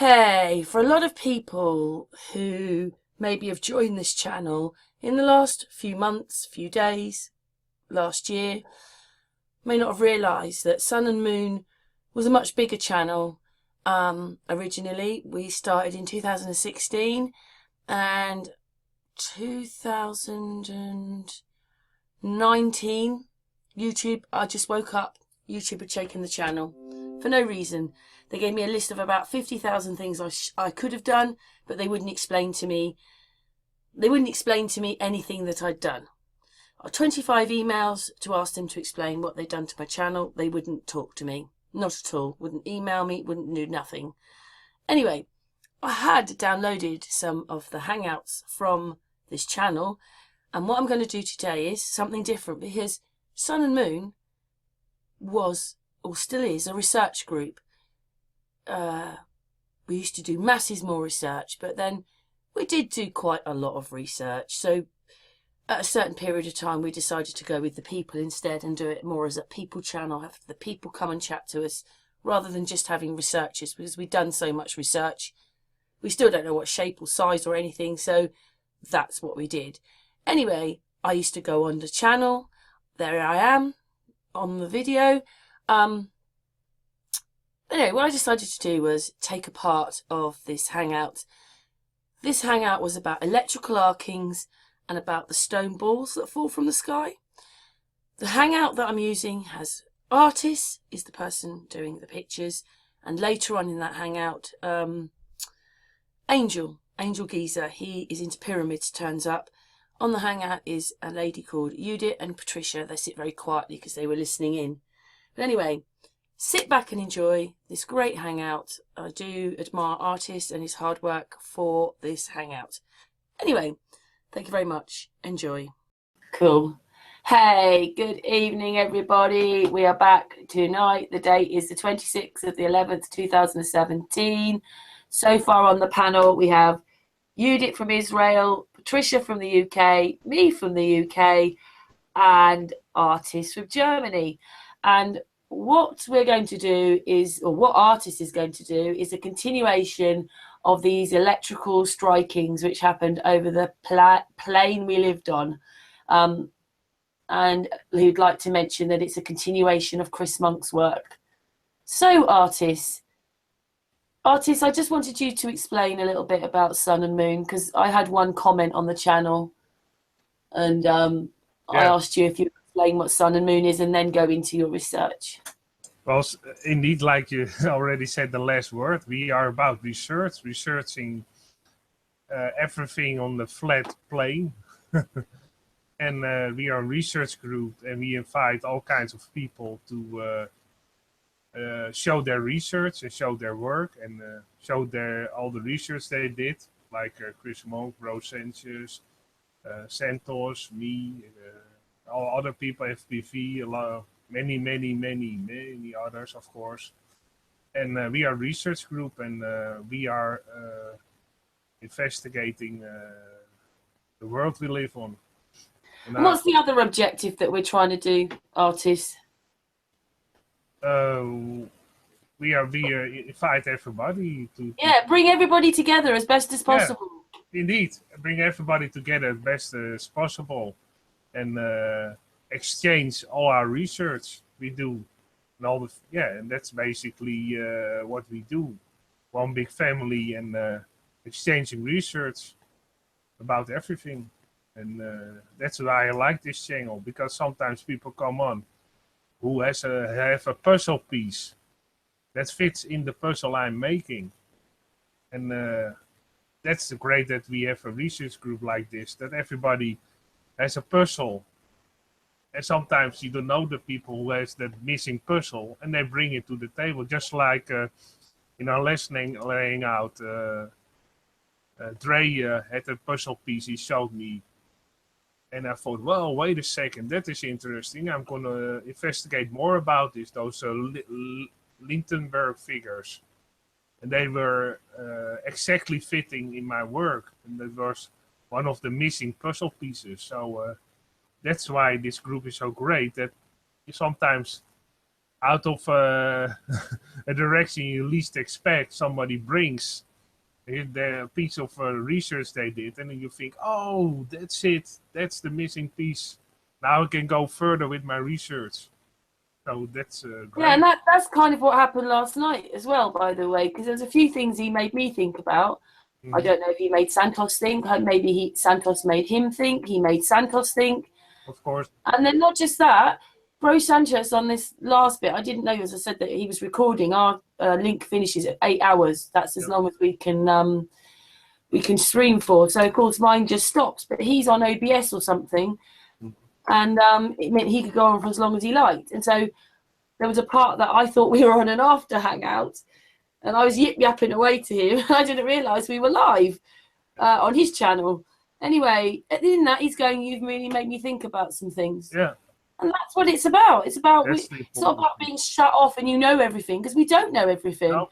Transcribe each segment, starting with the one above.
Hey, for a lot of people who maybe have joined this channel in the last few months, few days, last year, may not have realised that Sun and Moon was a much bigger channel. Originally, we started in 2016 and 2019, YouTube, I just woke up, YouTube had shaken the channel for no reason. They gave me a list of about 50,000 things I could have done, but they wouldn't explain to me. They wouldn't explain to me anything that I'd done. 25 emails to ask them to explain what they'd done to my channel. They wouldn't talk to me. Not at all. Wouldn't email me, wouldn't do nothing. Anyway, I had downloaded some of the Hangouts from this channel, and what I'm going to do today is something different, because Sun and Moon was, or still is, a research group. We used to do masses more research, but then we did do quite a lot of research. So at a certain period of time, we decided to go with the people instead and do it more as a people channel, have the people come and chat to us rather than just having researchers, because we've done so much research. We still don't know what shape or size or anything, so that's what we did. Anyway, I used to go on the channel. There I am on the video. Anyway, what I decided to do was take a part of this hangout. This hangout was about electrical arkings and about the stone balls that fall from the sky. The hangout that I'm using has artists, is the person doing the pictures, and later on in that hangout, Angel Geezer, he is into pyramids, turns up. On the hangout is a lady called Judith and Patricia. They sit very quietly because they were listening in. But anyway, sit back and enjoy this great hangout. I do admire artists and his hard work for this hangout. Anyway, thank you very much. Enjoy. Cool. Hey, good evening, everybody. We are back tonight. The date is the 26th of the 11th, 2017. So far on the panel, we have Judith from Israel, Patricia from the UK, me from the UK, and artists from Germany. And what we're going to do is, or what artist is going to do, is a continuation of these electrical strikings which happened over the plane we lived on. And who'd like to mention that it's a continuation of Chris Monk's work. So artists, I just wanted you to explain a little bit about Sun and Moon, because I had one comment on the channel, and I asked you if you explain what Sun and Moon is and then go into your research. Well, indeed, like you already said the last word, we are about researching everything on the flat plane. And we are a research group, and we invite all kinds of people to show their research and show their work and show all the research they did, like Chris Monk, Rose Sanchez, Santos, me, all other people, FPV, a lot of many others, of course. And we are a research group, and we are investigating the world we live on. And what's the other objective that we're trying to do, artists? We invite everybody to bring everybody together as best as possible. Yeah, indeed, bring everybody together as best as possible, and exchange all our research we do, and all and that's basically what we do. One big family, and exchanging research about everything. And that's why I like this channel, because sometimes people come on who have a puzzle piece that fits in the puzzle I'm making. And that's great that we have a research group like this, that everybody has a puzzle. And sometimes you don't know the people who has that missing puzzle, and they bring it to the table, just like in our lesson laying out. Dre had a puzzle piece he showed me. And I thought, well, wait a second, that is interesting. I'm going to investigate more about this, those Lindenberg figures. And they were exactly fitting in my work. And that was one of the missing puzzle pieces. So that's why this group is so great, that you sometimes out of a direction you least expect, somebody brings the piece of research they did, and then you think, oh, that's it, that's the missing piece. Now I can go further with my research. So that's Yeah, and great. that's kind of what happened last night as well, by the way, because there's a few things he made me think about. I Mhm. don't know if he made Santos think. Maybe Santos made him think. He made Santos think. Of course. And then not just that, Bro Sanchez on this last bit, I didn't know, as I said, that he was recording. Our link finishes at 8 hours. That's as Yeah. long as we can stream for. So of course mine just stops, but he's on OBS or something, Mhm. and it meant he could go on for as long as he liked. And so there was a part that I thought we were on an after hangout, and I was yip yapping away to him. I didn't realise we were live on his channel. Anyway, at the end of that, he's going, "You've really made me think about some things." Yeah, And that's what it's about. It's about that's the it's not important about thing. being shut off and you know everything, because we don't know everything. No,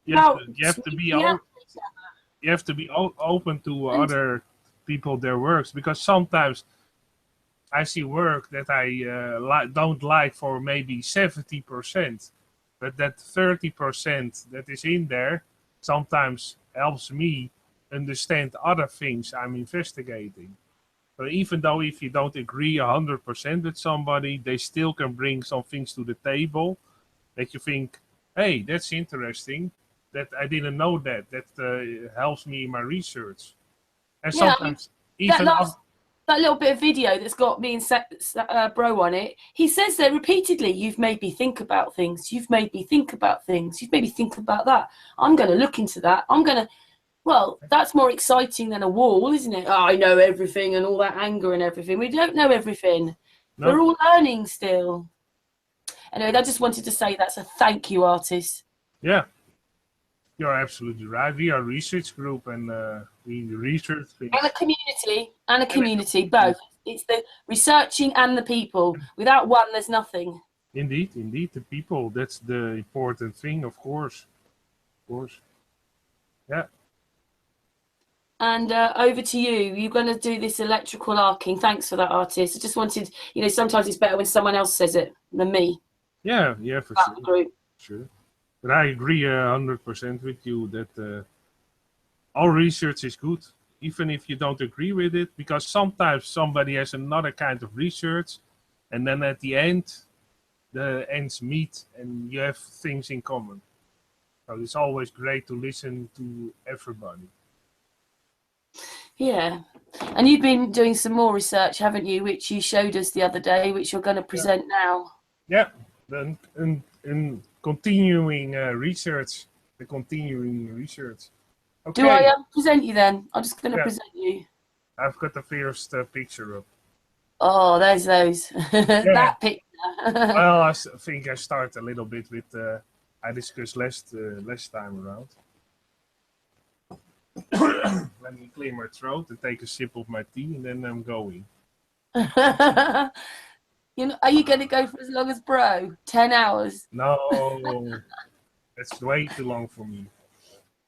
you have to About you have to be reaching out o- to each other. you have to be open to And other people, their works, because sometimes I see work that I don't like for maybe 70%, but that 30% that is in there sometimes helps me understand other things I'm investigating. So even though if you don't agree 100% with somebody, they still can bring some things to the table that you think, hey, that's interesting. That I didn't know that. That helps me in my research. And yeah, sometimes that even last that little bit of video that's got me and Bro on it, he says there repeatedly, "You've made me think about things. You've made me think about things. You've made me think about that. I'm going to look into that. I'm going to." Well, that's more exciting than a wall, isn't it? Oh, I know everything and all that anger and everything. We don't know everything. We're no, all learning still. Anyway, I just wanted to say that's a thank you, artist. yeah, you're absolutely right. We are a research group and we research And a things. community, and a And a community, community. both. It's the researching and the people. Without one, there's nothing. Indeed, indeed, the people. That's the important thing, of course. Of course. Yeah. And over to you. You're going to do this electrical arcing. Thanks for that, artist. I just wanted, sometimes it's better when someone else says it than me Yeah, yeah, for about sure. the group. Sure. But I agree 100% with you that all research is good, even if you don't agree with it, because sometimes somebody has another kind of research, and then at the end, the ends meet and you have things in common. So it's always great to listen to everybody. Yeah. And you've been doing some more research, haven't you, which you showed us the other day, which you're going to Yeah. present now. Yeah. Then in continuing research, the continuing research. Do I Okay. present you then? I'm just going to Yeah, present you. I've got the first picture up. Oh, there's those. Yeah. That picture. Well, think I start a little bit with I discussed last time around. Let me clear my throat and take a sip of my tea, and then I'm going. Are you going to go for as long as Bro? 10 hours. No, that's way too long for me.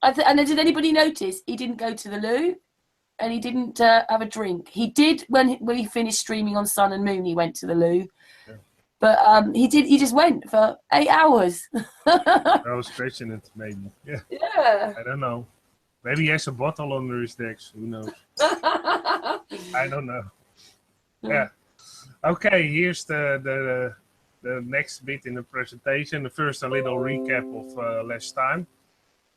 And then did anybody notice he didn't go to the loo and he didn't have a drink? He did when we finished streaming on Sun and Moon. He went to the loo, Yeah. but he did. He just went for 8 hours. I was stretching it, maybe. Yeah, Yeah. I don't know. Maybe he has a bottle under his desk. Who knows? I don't know. Yeah. Okay, here's the next bit in the presentation. First, a little recap of last time.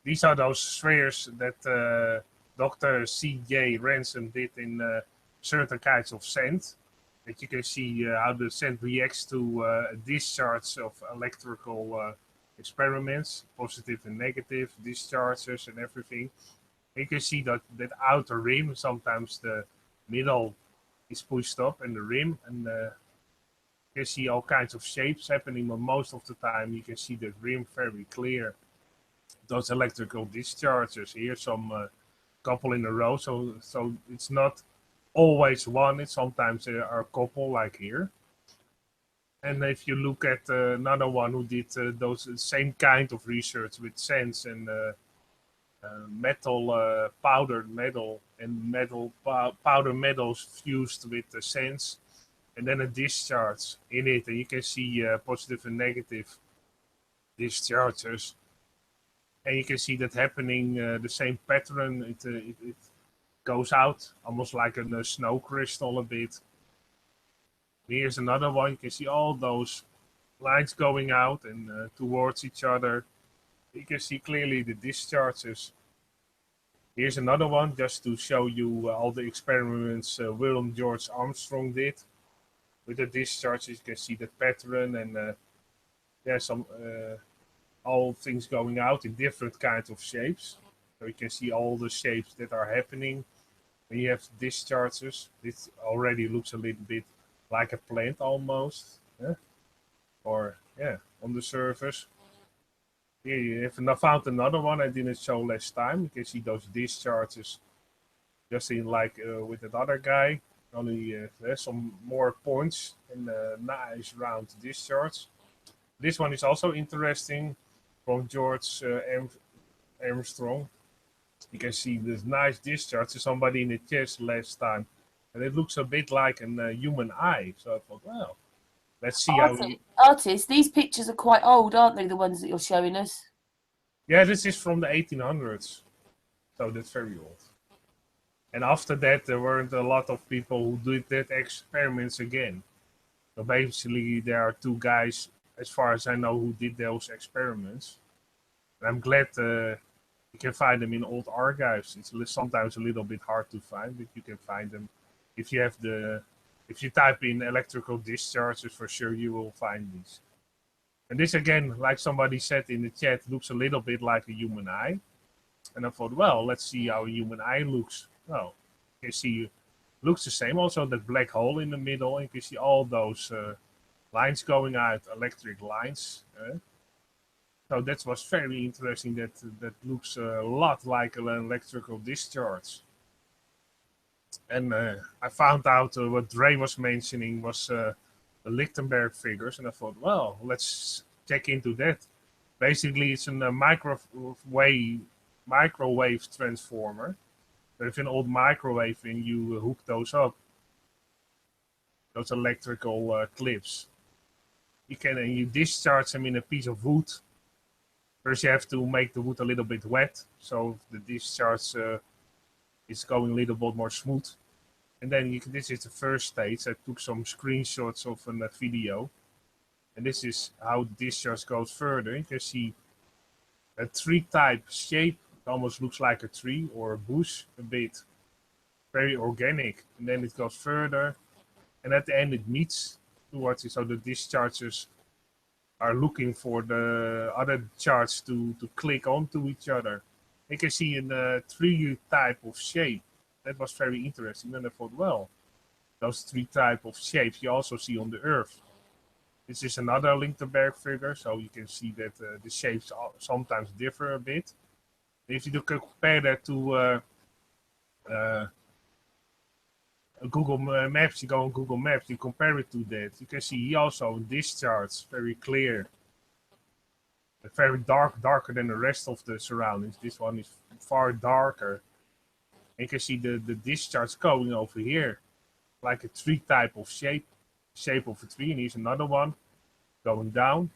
These are those spheres that Dr. C.J. Ransom did in certain kinds of sand. That you can see how the sand reacts to a discharge of electrical experiments, positive and negative discharges and everything. You can see that outer rim, sometimes the middle is pushed up and the rim, and you can see all kinds of shapes happening, but most of the time you can see the rim very clear. Those electrical discharges here, some couple in a row, so it's not always one. It's sometimes there are a couple like here. And if you look at another one who did those same kind of research with sands and metal, powdered metal, and powder metals fused with the sands, and then a discharge in it, and you can see positive and negative discharges, and you can see that happening, the same pattern. It goes out almost like a snow crystal a bit. Here's another one. You can see all those lines going out and towards each other. You can see clearly the discharges. Here's another one just to show you all the experiments William George Armstrong did with the discharges. You can see the pattern and some all things going out in different kinds of shapes. So you can see all the shapes that are happening when you have discharges. This already looks a little bit like a plant almost, or on the surface. Here you have found another one I didn't show last time. You can see those discharges just in like with that other guy. Only there's some more points and a nice round discharge. This one is also interesting from George Armstrong. You can see this nice discharge to somebody in the chest last time. And it looks a bit like a human eye. So I thought, well, let's see Artist, these pictures are quite old, aren't they, the ones that you're showing us? Yeah, this is from the 1800s. So that's very old. And after that, there weren't a lot of people who did that experiments again. So basically, there are two guys, as far as I know, who did those experiments. And I'm glad you can find them in old archives. It's sometimes a little bit hard to find, but you can find them. If you type in electrical discharges, for sure you will find these. And this again, like somebody said in the chat, looks a little bit like a human eye. And I thought, well, let's see how a human eye looks. Well, you can see looks the same. Also that black hole in the middle. You can see all those lines going out, electric lines. So that was very interesting. That looks a lot like an electrical discharge. And I found out what Dre was mentioning was the Lichtenberg figures, and I thought, well, let's check into that. Basically, it's a microwave transformer. There's an old microwave, and you hook those up, those electrical clips. You discharge them in a piece of wood. First, you have to make the wood a little bit wet, so the discharge is going a little bit more smooth. And then this is the first stage. I took some screenshots of a video. And this is how the discharge goes further. You can see a tree-type shape. It almost looks like a tree or a bush a bit. Very organic. And then it goes further. And at the end it meets towards it. So the discharges are looking for the other charge to click onto each other. You can see a tree type of shape. That was very interesting. And I thought, well, those three type of shapes you also see on the Earth. This is another Lichtenberg figure, so you can see that the shapes sometimes differ a bit. If you compare that to Google Maps, you go on Google Maps, you compare it to that. You can see he also discharge, very clear. Very darker than the rest of the surroundings. This one is far darker. And you can see the discharge going over here, like a tree type of shape of a tree. And here's another one going down.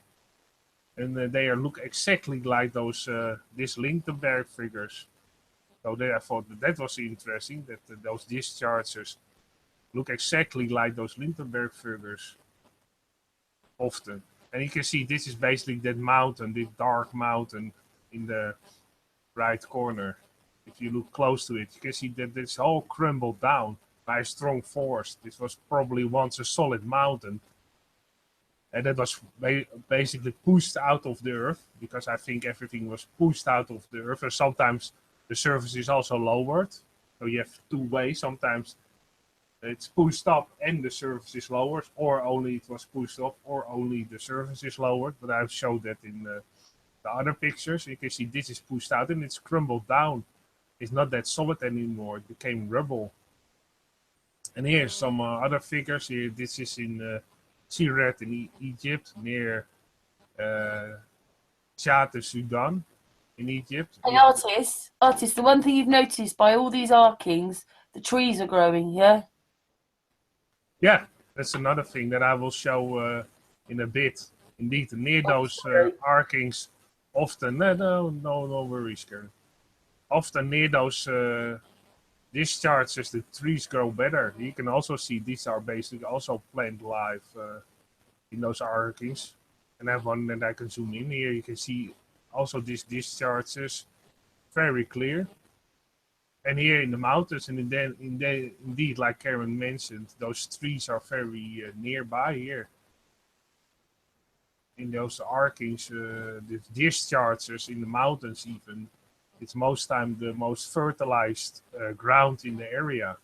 And they look exactly like those this Lichtenberg figures. So I thought that was interesting, that those discharges look exactly like those Lichtenberg figures often. And you can see this is basically that mountain, this dark mountain in the right corner. If you look close to it, you can see that it's all crumbled down by a strong force. This was probably once a solid mountain. And that was basically pushed out of the earth, because I think everything was pushed out of the earth. And sometimes the surface is also lowered. So you have two ways. Sometimes it's pushed up and the surface is lowered, or only it was pushed up, or only the surface is lowered. But I've showed that in the other pictures. You can see this is pushed out and it's crumbled down. It's not that solid anymore. It became rubble. And here's some other figures. Here, this is in Sirat in Egypt, near Chad, Sudan, in Egypt. Hey, artist, the one thing you've noticed by all these arkings, the trees are growing, yeah? Yeah, That's another thing that I will show in a bit. Indeed, near those sorry. arkings, often, no worries, Karen. Often near those discharges, the trees grow better. You can also see these are basically also plant life in those arkings. And I have one that I can zoom in here. You can see also these discharges very clear. And here in the mountains, and indeed, like Karen mentioned, those trees are very nearby here. In those arkings, the discharges in the mountains even, it's most time the most fertilized ground in the area.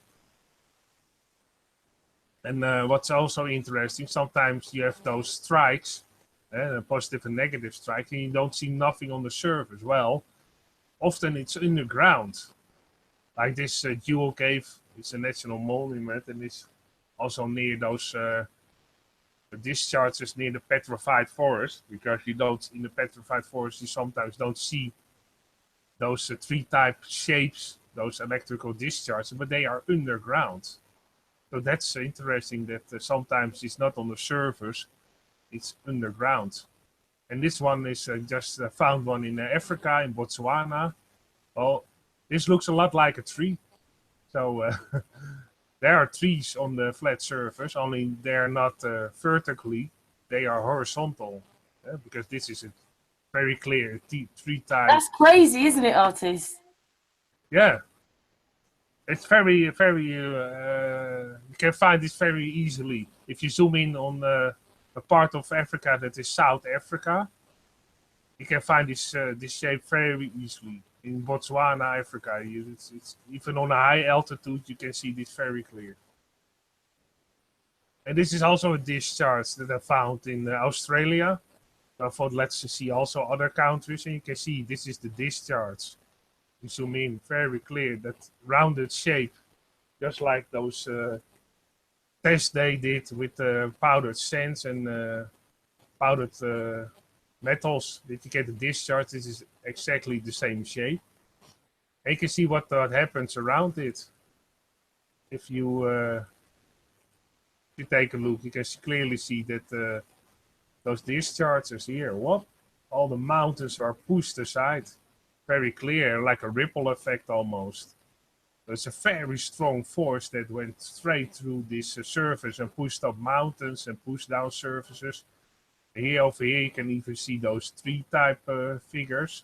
And what's also interesting, sometimes you have those strikes, a positive and negative strike, and you don't see nothing on the surface. Well, often it's underground. Like this jewel cave, it's a national monument, and it's also near those discharges near the petrified forest, because you don't, in the petrified forest, you sometimes don't see those tree-type shapes, those electrical discharges, but they are underground. So that's interesting that sometimes it's not on the surface, it's underground. And this one is just found one in Africa, in Botswana. Well, this looks a lot like a tree. So there are trees on the flat surface, only they're not vertically, they are horizontal. Because this is a very clear tree type. That's crazy, isn't it, artist? Yeah. It's very, very, you can find this very easily. If you zoom in on a part of Africa that is South Africa, you can find this shape very easily. In Botswana, Africa, it's even on a high altitude, you can see this very clear. And this is also a discharge that I found in Australia. I thought let's see also other countries, and you can see this is the discharge. You zoom in, very clear, that rounded shape, just like those tests they did with powdered sands and powdered metals, that you get the discharge. This is exactly the same shape. And you can see what happens around it. If you take a look, you can clearly see that those discharges here, all the mountains are pushed aside. Very clear, like a ripple effect almost. It's a very strong force that went straight through this surface and pushed up mountains and pushed down surfaces. Here over here you can even see those tree-type figures,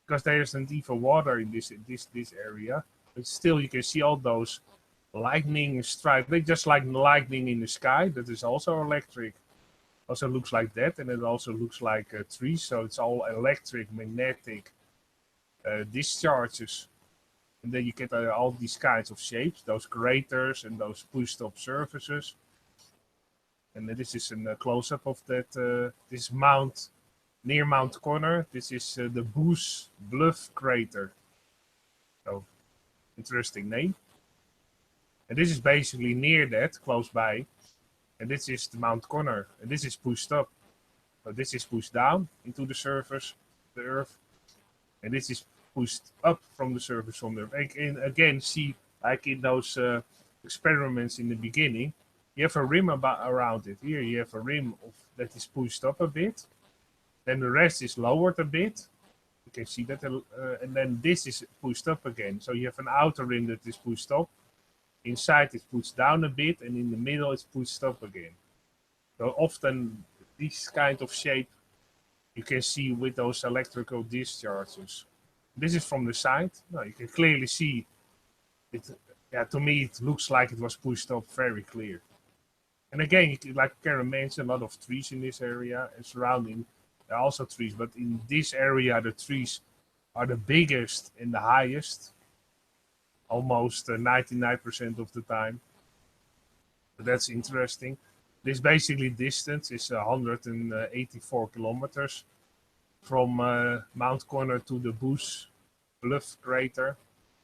because there isn't even water in this area. But still you can see all those lightning strikes. They just like lightning in the sky. That is also electric. Also looks like that, and it also looks like trees. So it's all electric, magnetic discharges. And then you get all these kinds of shapes, those craters and those pushed up surfaces. And this is a close-up of that. This mount, near Mount Connor. This is the Boos Bluff crater. So, interesting name. And this is basically near that, close by. And this is the Mount Connor. And this is pushed up. So this is pushed down into the surface, the earth. And this is pushed up from the surface from the earth. And again, see, like in those experiments in the beginning, you have a rim around it. Here you have a rim that is pushed up a bit. Then the rest is lowered a bit. You can see that. And then this is pushed up again. So you have an outer rim that is pushed up. Inside it's pushed down a bit. And in the middle it's pushed up again. So often this kind of shape you can see with those electrical discharges. This is from the side. No, you can clearly see it. Yeah, to me it looks like it was pushed up, very clear. And again, like Karen mentioned, a lot of trees in this area and surrounding. There are also trees, but in this area the trees are the biggest and the highest, almost 99% of the time. So that's interesting. This basically distance is 184 kilometers from Mount Connor to the Boos Bluff crater.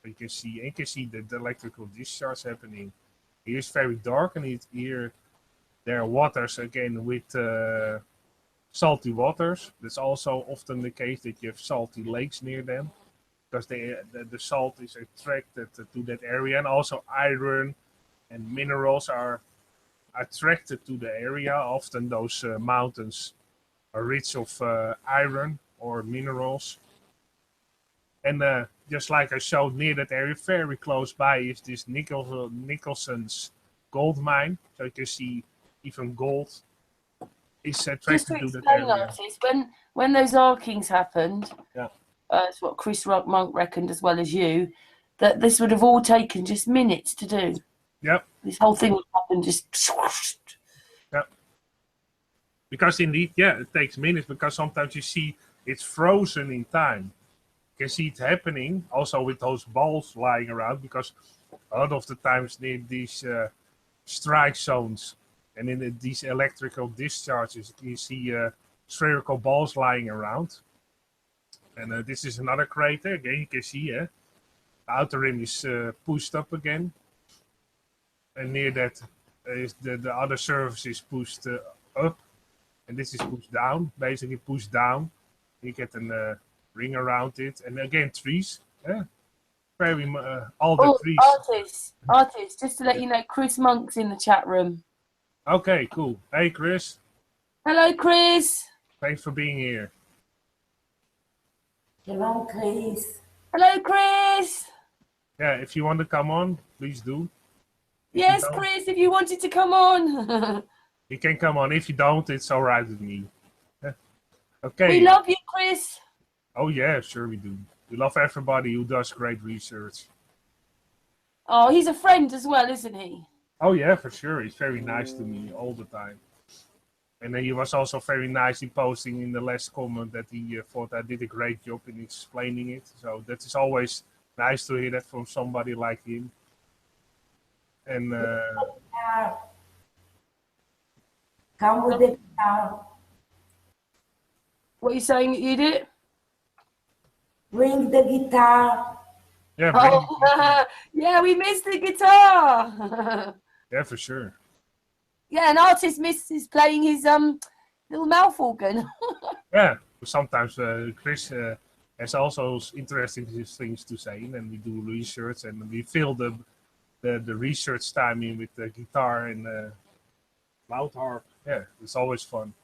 You can see the electrical discharge happening. Here it's very dark, and here there are waters again with salty waters. That's also often the case that you have salty lakes near them, because the salt is attracted to that area, and also iron and minerals are attracted to the area. Often those mountains are rich of iron or minerals. And just like I showed near that area, very close by is this Nicholson's gold mine. So you can see even gold is Just to attracted to that explain, area. artists, when those arkings happened, Yeah. it's what Chris Monk reckoned as well as you, that this would have all taken just minutes to do. Yep. This whole thing would happen just. Yep. Because indeed, yeah, it takes minutes because sometimes you see it's frozen in time. You can see it happening also with those balls lying around because a lot of the times near these strike zones and in these electrical discharges, you see spherical balls lying around. And this is another crater. Again, you can see the outer rim is pushed up again. And near that is the other surface is pushed up. And this is pushed down, basically pushed down. You get a ring around it. And again, trees. Yeah. All the trees. Artists, just to let you know, Chris Monk's in the chat room. Okay, cool. Hey, Chris. Hello, Chris. Thanks for being here. Hello, Chris. Hello, Chris. Yeah, if you want to come on, please do. Yes, Chris, if you wanted to come on. You can come on. If you don't, it's all right with me. Okay. We love you, Chris. Oh, yeah, sure we do. We love everybody who does great research. Oh, he's a friend as well, isn't he? Oh, yeah, for sure. He's very nice to me all the time. And then he was also very nice in posting in the last comment that he thought I did a great job in explaining it. So that is always nice to hear that from somebody like him. And Come with the guitar. What are you saying, Edith? Bring the guitar. yeah, yeah, we missed the guitar. yeah, for sure. Yeah, an artist misses playing his little mouth organ. Yeah, sometimes Chris has also interesting things to say, and we do research, and we fill the research time in with the guitar and loud harp. Yeah, it's always fun.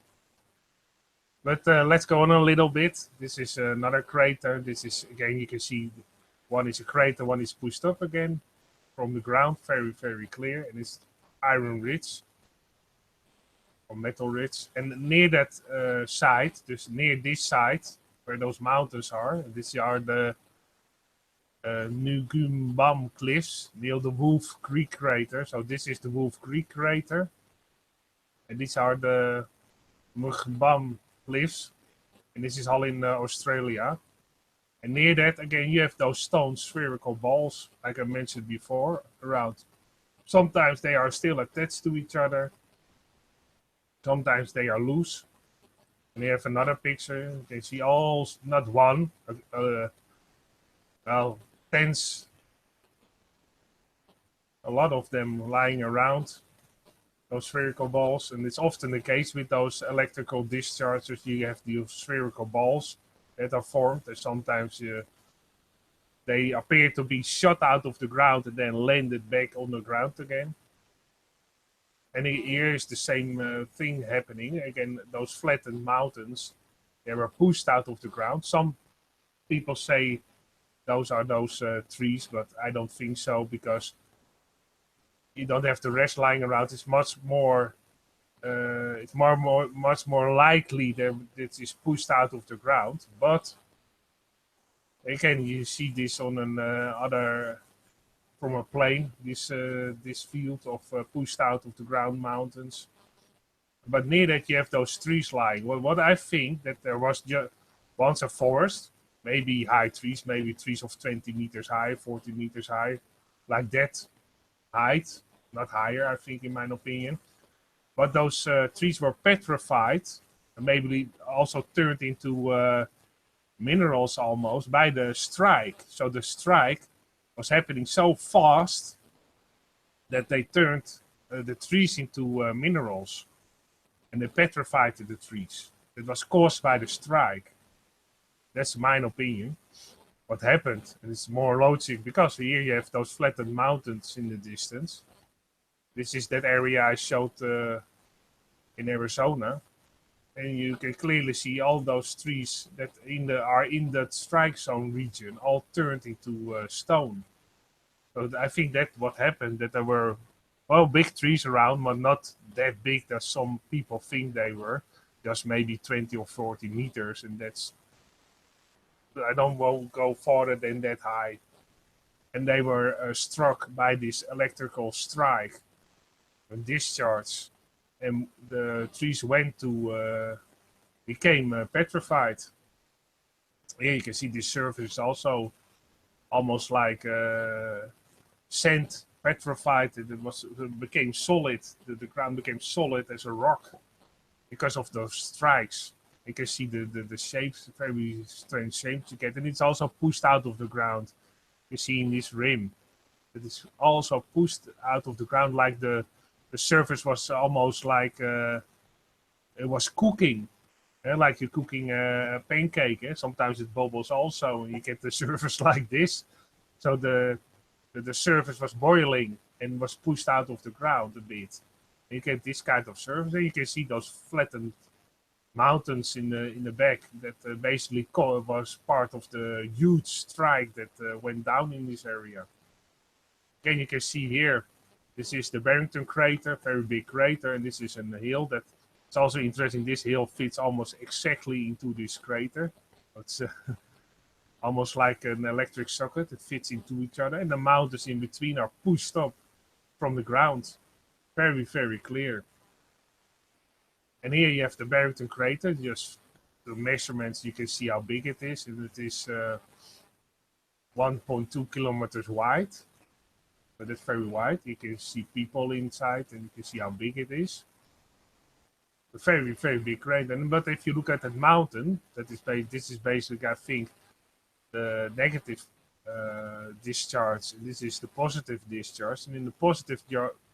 But let's go on a little bit. This is another crater. This is, again, you can see one is a crater, one is pushed up again from the ground. Very, very clear. And it's iron rich or metal rich. And near that site, dus near this site, where those mountains are, these are the Ngumbam cliffs near the Wolf Creek crater. So this is the Wolf Creek crater. And these are the Ngumbam cliffs, and this is all in Australia. And near that, again, you have those stone spherical balls, like I mentioned before, around. Sometimes they are still attached to each other. Sometimes they are loose. And you have another picture. You can see all, not one, well, tens, a lot of them lying around. Those spherical balls, and it's often the case with those electrical discharges. You have these spherical balls that are formed, and sometimes they appear to be shot out of the ground and then landed back on the ground again. And here is the same thing happening. Again, those flattened mountains, they were pushed out of the ground. Some people say those are those trees, but I don't think so, because you don't have the rest lying around. It's much more likely that it is pushed out of the ground. But again, you see this on an from a plane. This field of pushed out of the ground mountains. But near that you have those trees lying. Well, what I think that there was once a forest, maybe high trees, maybe trees of 20 meters high, 40 meters high, like that height. Not higher, I think, in my opinion. But those trees were petrified, and maybe also turned into minerals almost by the strike. So the strike was happening so fast that they turned the trees into minerals, and they petrified the trees. It was caused by the strike. That's my opinion. What happened, and it's more logic, because here you have those flattened mountains in the distance. This is that area I showed in Arizona. And you can clearly see all those trees that are in that strike zone region all turned into stone. So I think that what happened, that there were, well, big trees around, but not that big that some people think they were. Just maybe 20 or 40 meters, and I don't want to go farther than that high. And they were struck by this electrical strike, a discharge. And the trees became petrified. Here you can see the surface also almost like sand petrified. It became solid. The ground became solid as a rock because of those strikes. You can see the shapes, very strange shapes you get, and it's also pushed out of the ground. You see in this rim, it is also pushed out of the ground, like the surface was almost like it was cooking. Like you're cooking a pancake. Sometimes it bubbles also, and you get the surface like this. So the surface was boiling and was pushed out of the ground a bit. And you get this kind of surface, and you can see those flattened mountains in the back that basically was part of the huge strike that went down in this area. Again, you can see here, this is the Barrington crater, very big crater, and this is a hill that. It's also interesting, this hill fits almost exactly into this crater. It's almost like an electric socket. It fits into each other, and the mountains in between are pushed up from the ground. Very, very clear. And here you have the Barrington crater. Just the measurements, you can see how big it is. And it is 1.2 kilometers wide. But it's very wide. You can see people inside, and you can see how big it is. A very, very big crater. But if you look at that mountain, this is basically, I think, the negative discharge. And this is the positive discharge. And in the positive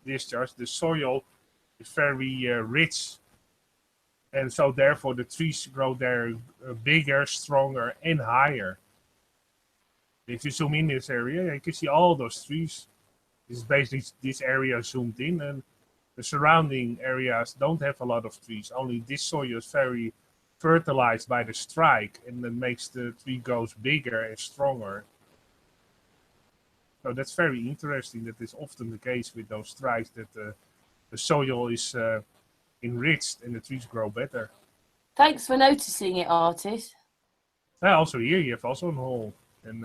discharge, the soil is very rich. And so therefore the trees grow there bigger, stronger, and higher. If you zoom in this area, you can see all those trees. This is basically this area zoomed in, and the surrounding areas don't have a lot of trees. Only this soil is very fertilized by the strike, and that makes the tree grows bigger and stronger. So that's very interesting. That is often the case with those strikes, that the soil is enriched and the trees grow better. Thanks for noticing it, artist. Also here you have also a hole, and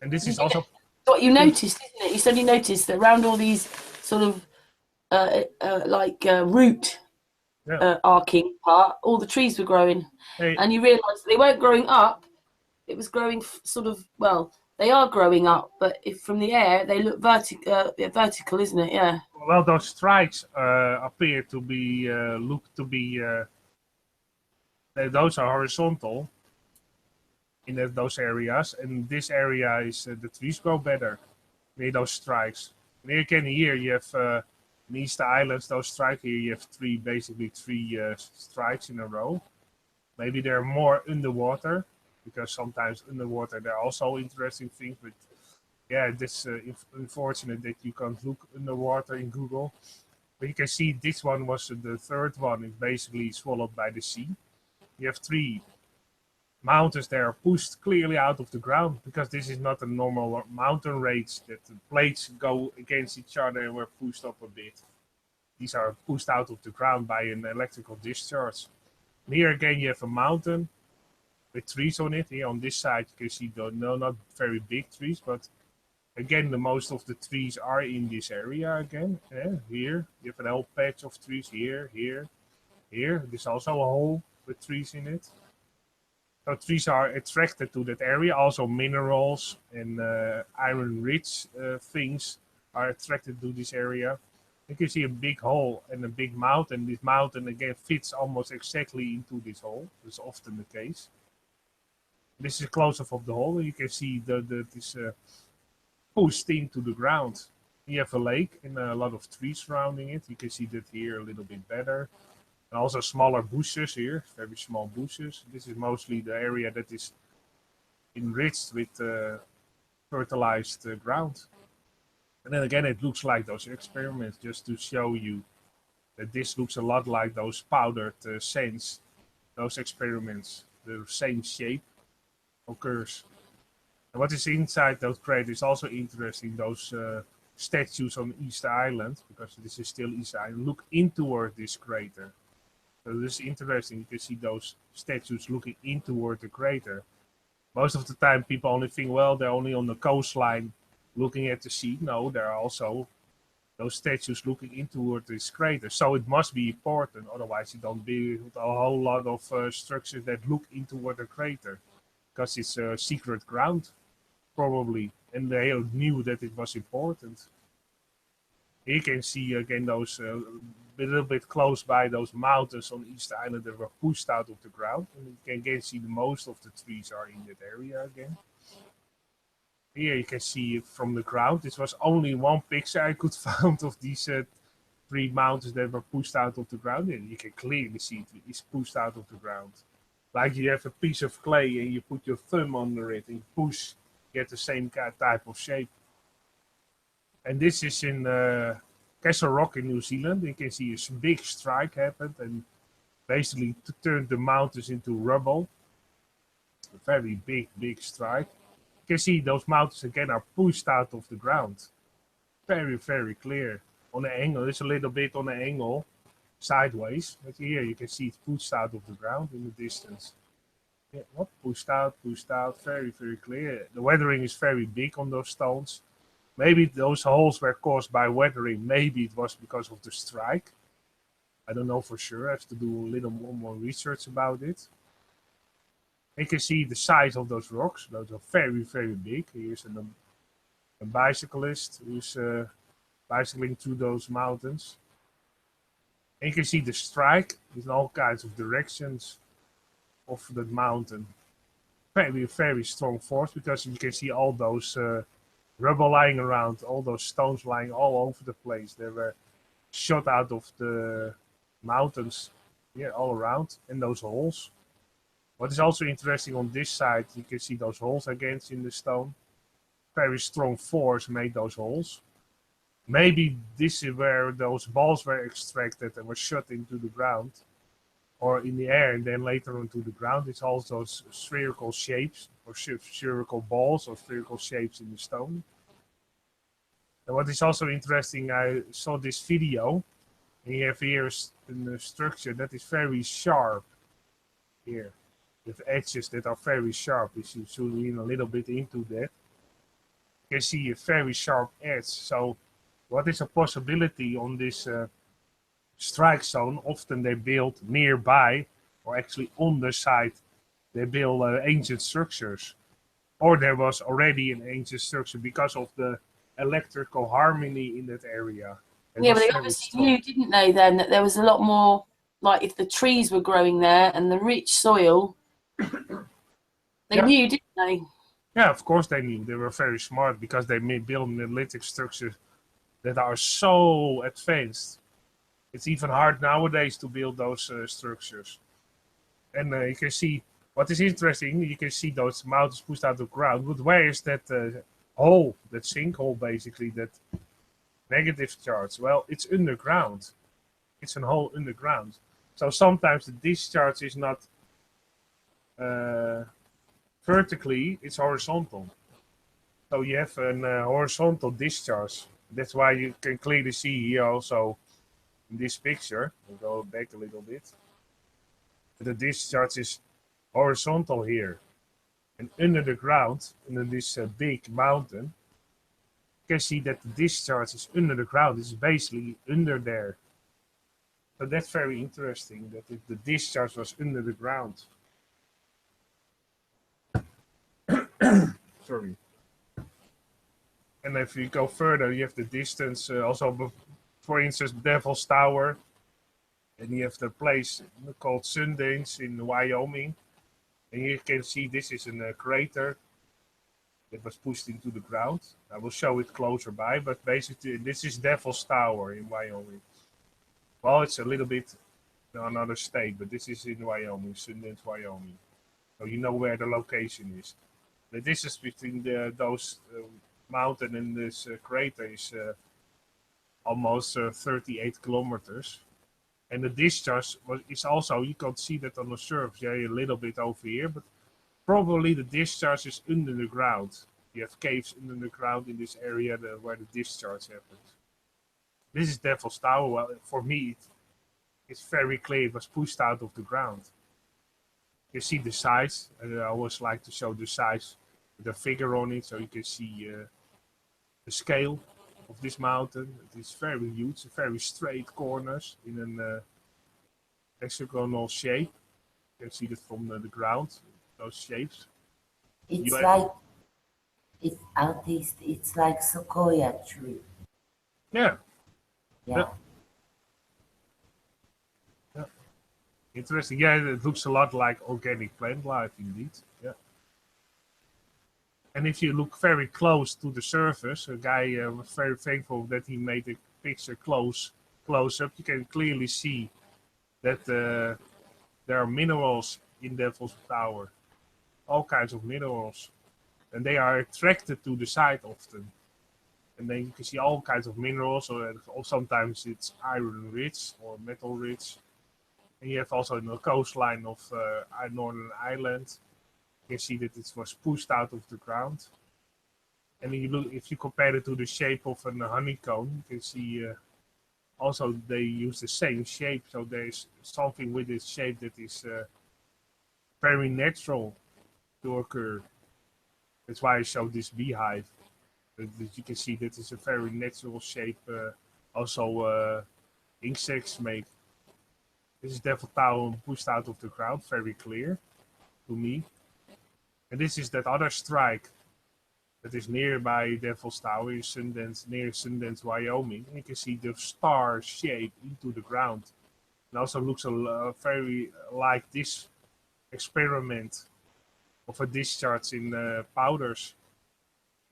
this is also what you noticed, isn't it? You said you noticed that around all these sort of root arcing part, all the trees were growing, and you realised they weren't growing up. It was growing sort of, well, they are growing up, but if from the air they look vertical, isn't it? Yeah. Well, those strikes appear to be those are horizontal in those areas, and this area is the trees grow better near those strikes. And here again, here you have in Easter Islands, those strikes. Here you have basically three strikes in a row. Maybe they're more underwater, because sometimes underwater there are also interesting things. But yeah, it's unfortunate that you can't look underwater in Google. But you can see this one was the third one. It's basically swallowed by the sea. You have three mountains that are pushed clearly out of the ground, because this is not a normal mountain range that the plates go against each other and were pushed up a bit. These are pushed out of the ground by an electrical discharge. And here again you have a mountain with trees on it. Here on this side you can see not very big trees, but again the most of the trees are in this area again. Here you have a whole patch of trees, here. There's also a hole with trees in it. So trees are attracted to that area. Also minerals and iron-rich things are attracted to this area. You can see a big hole and a big mountain. This mountain again fits almost exactly into this hole. That's often the case. This is a close-up of the hole. You can see this pushed into the ground. You have a lake and a lot of trees surrounding it. You can see that here a little bit better. And also smaller bushes here, very small bushes. This is mostly the area that is enriched with fertilized ground. And then again, it looks like those experiments, just to show you that this looks a lot like those powdered sands, those experiments. The same shape occurs. And what is inside those craters is also interesting. Those statues on Easter Island, because this is still Easter Island, look in toward this crater. So this is interesting. You can see those statues looking in toward the crater. Most of the time, people only think, well, they're only on the coastline looking at the sea. No, there are also those statues looking in toward this crater. So it must be important. Otherwise, you don't build a whole lot of structures that look in toward the crater, because it's secret ground, probably. And they knew that it was important. You can see again those a little bit close by those mountains on Easter Island that were pushed out of the ground. And you can again see most of the trees are in that area again. Here you can see it from the ground. This was only one picture I could find of these three mountains that were pushed out of the ground. And you can clearly see it is pushed out of the ground. Like you have a piece of clay and you put your thumb under it and you push, get the same type of shape. And this is in Castle Rock in New Zealand. You can see a big strike happened and basically turned the mountains into rubble. A very big strike. You can see those mountains again are pushed out of the ground. Very clear. On the angle, it's a little bit on the angle, sideways. But here you can see it's pushed out of the ground in the distance. Yeah, not pushed out, very clear. The weathering is very big on those stones. Maybe those holes were caused by weathering. Maybe it was because of the strike. I don't know for sure. I have to do a little more research about it. You can see the size of those rocks. Those are very big. Here's a bicyclist who's bicycling through those mountains. And you can see the strike in all kinds of directions of that mountain. Very strong force, because you can see all those rubble lying around, all those stones lying all over the place. They were shot out of the mountains, yeah, all around, and those holes. What is also interesting on this side, you can see those holes again in the stone. Very strong force made those holes. Maybe this is where those balls were extracted and were shot into the ground, or in the air and then later onto the ground. It's also spherical shapes, or spherical balls, or spherical shapes in the stone. And what is also interesting, I saw this video, and you have here a structure that is very sharp here, with edges that are very sharp. If you zoom in a little bit into that, you can see a very sharp edge. So what is a possibility on this strike zone? Often they build nearby, or actually on the site, they build ancient structures. Or there was already an ancient structure because of the electrical harmony in that area. Yeah, but they obviously knew, didn't they, then, that there was a lot more, like if the trees were growing there and the rich soil, they knew, didn't they? Yeah, of course they knew. They were very smart, because they build monolithic structures that are so advanced. It's even hard nowadays to build those structures. And you can see, what is interesting, you can see those mountains pushed out of the ground. But where is that hole, that sinkhole basically, that negative charge? Well, it's underground. It's a hole underground. So sometimes the discharge is not vertically, it's horizontal. So you have a horizontal discharge. That's why you can clearly see here also in this picture. I'll go back a little bit. The discharge is horizontal here. And under the ground, under this big mountain, you can see that the discharge is under the ground. It's basically under there. So that's very interesting, that the discharge was under the ground. Sorry. And if you go further, you have the distance also, for instance, Devil's Tower. And you have the place called Sundance in Wyoming. And you can see this is a crater that was pushed into the ground. I will show it closer by, but basically this is Devil's Tower in Wyoming. Well, it's a little bit another state, but this is in Wyoming, Sundance, Wyoming. So you know where the location is. The distance between those mountain in this crater is almost 38 kilometers. And the discharge is also, you can see that on the surface, yeah, a little bit over here, but probably the discharge is under the ground. You have caves under the ground in this area where the discharge happens. This is Devil's Tower. Well, for me, it's very clear it was pushed out of the ground. You see the size, and I always like to show the size with a figure on it, so you can see the scale of this mountain. It is very huge, very straight corners in an hexagonal shape. You can see that from the ground, those shapes. It's like, it's artist, it's like sequoia tree. Yeah. Yeah. Yeah. Interesting. Yeah, it looks a lot like organic plant life indeed. Yeah. And if you look very close to the surface, a guy was very thankful that he made a picture close up. You can clearly see that there are minerals in Devil's Tower, all kinds of minerals, and they are attracted to the site often. And then you can see all kinds of minerals, or sometimes it's iron rich or metal rich. And you have also in the coastline of Northern Ireland, you can see that it was pushed out of the ground. And then you look, if you compare it to the shape of a honeycomb, you can see also they use the same shape. So there's something with this shape that is very natural to occur. That's why I showed this beehive. That you can see that is a very natural shape. Also insects make. This is Devil Tower pushed out of the ground, very clear to me. And this is that other strike that is nearby Devil's Tower in Sundance, near Sundance, Wyoming. And you can see the star shape into the ground. It also looks very like this experiment of a discharge in powders,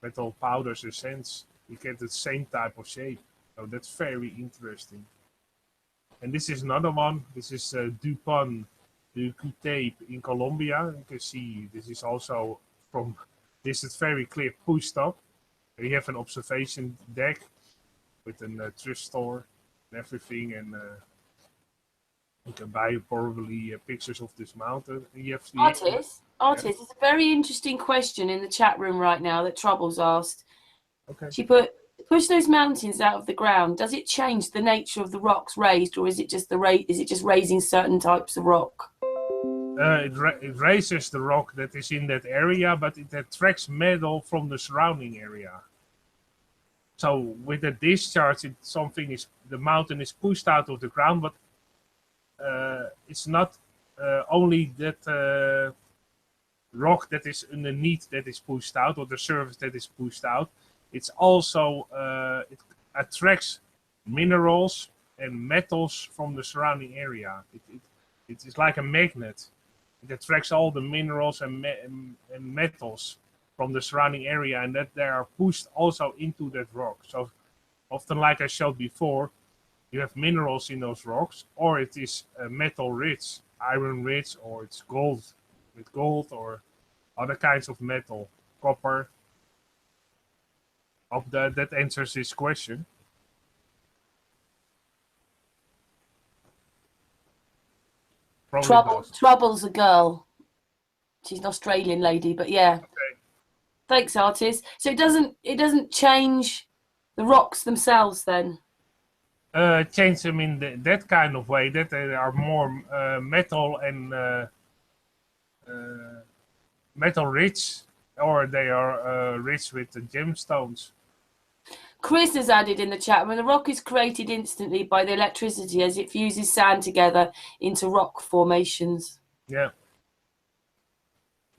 metal powders and sands. You get the same type of shape. So that's very interesting. And this is another one. This is Dupont du Tape in Colombia. You can see this is also from this is very clear pushed up. You have an observation deck with a thrift store and everything, and you can buy probably pictures of this mountain. And you have Artist, it's a very interesting question in the chat room right now that Trouble's asked. Okay. She put, push those mountains out of the ground. Does it change the nature of the rocks raised, or is it just raising certain types of rock? It raises the rock that is in that area, but it attracts metal from the surrounding area. So with the discharge, the mountain is pushed out of the ground, but it's not only that rock that is underneath that is pushed out, or the surface that is pushed out. It's also it attracts minerals and metals from the surrounding area. It is like a magnet. It attracts all the minerals and metals from the surrounding area, and that they are pushed also into that rock. So often, like I showed before, you have minerals in those rocks, or it is metal rich, iron rich, or it's gold with gold, or other kinds of metal, copper. Hope that answers this question. Trouble's a girl. She's an Australian lady, but yeah. Okay. Thanks, artist. So it doesn't change the rocks themselves then? Change them in that kind of way, that they are more metal and metal rich, or they are rich with the gemstones. Chris has added in the chat, when the rock is created instantly by the electricity as it fuses sand together into rock formations. Yeah.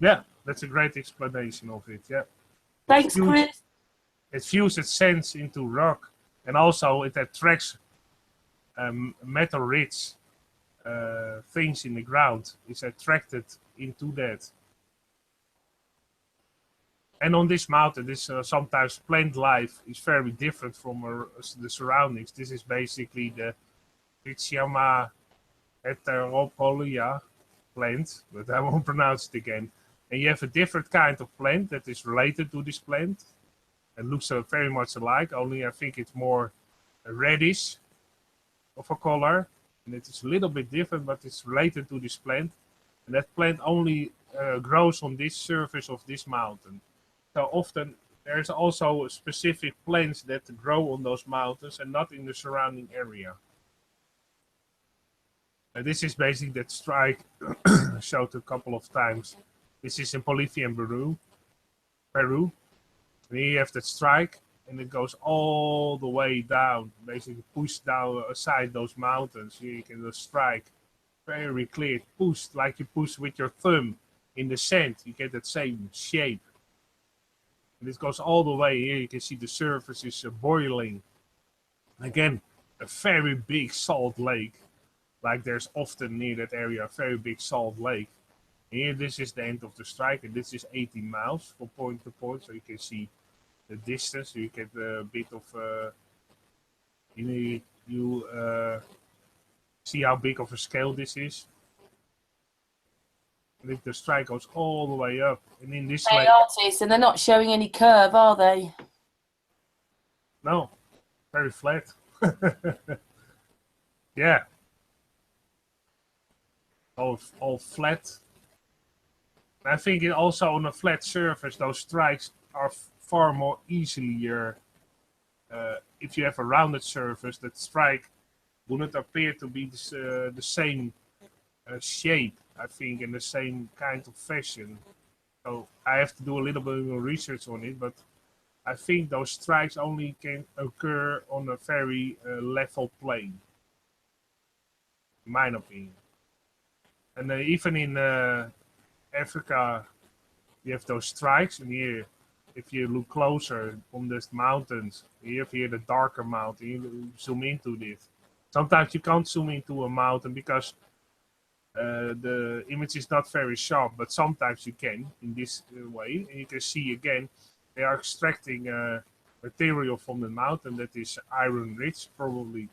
Yeah, that's a great explanation of it, yeah. Thanks, Chris. It fuses sands into rock, and also it attracts metal-rich things in the ground. It's attracted into that. And on this mountain, this sometimes plant life is very different from the surroundings. This is basically the Pychiama heteropolia plant, but I won't pronounce it again. And you have a different kind of plant that is related to this plant. It looks very much alike, only I think it's more reddish of a color. And it is a little bit different, but it's related to this plant. And that plant only grows on this surface of this mountain. So often there's also specific plants that grow on those mountains and not in the surrounding area. And this is basically that strike I showed a couple of times. This is in Bolivia and Peru. And here you have that strike, and it goes all the way down, basically pushed down aside those mountains. Here you can just strike very clear, pushed like you push with your thumb in the sand. You get that same shape. And this goes all the way here. You can see the surface is boiling. Again, a very big salt lake. Like there's often near that area a very big salt lake. Here, this is the end of the strike, and this is 18 miles from point to point, so you can see the distance. You get a bit of, you see how big of a scale this is. And the strike goes all the way up, and in this lake, artists, and they're not showing any curve, are they? No, very flat. Yeah, all flat. I think it also on a flat surface, those strikes are far more easier. If you have a rounded surface, that strike wouldn't appear to be the same shape, I think, in the same kind of fashion. So I have to do a little bit more research on it, but I think those strikes only can occur on a very level plane, in my opinion. And even in Africa, you have those strikes, and here, if you look closer on these mountains, you have here the darker mountain. You zoom into this. Sometimes you can't zoom into a mountain because the image is not very sharp, but sometimes you can in this way, and you can see again they are extracting material from the mountain that is iron rich, probably.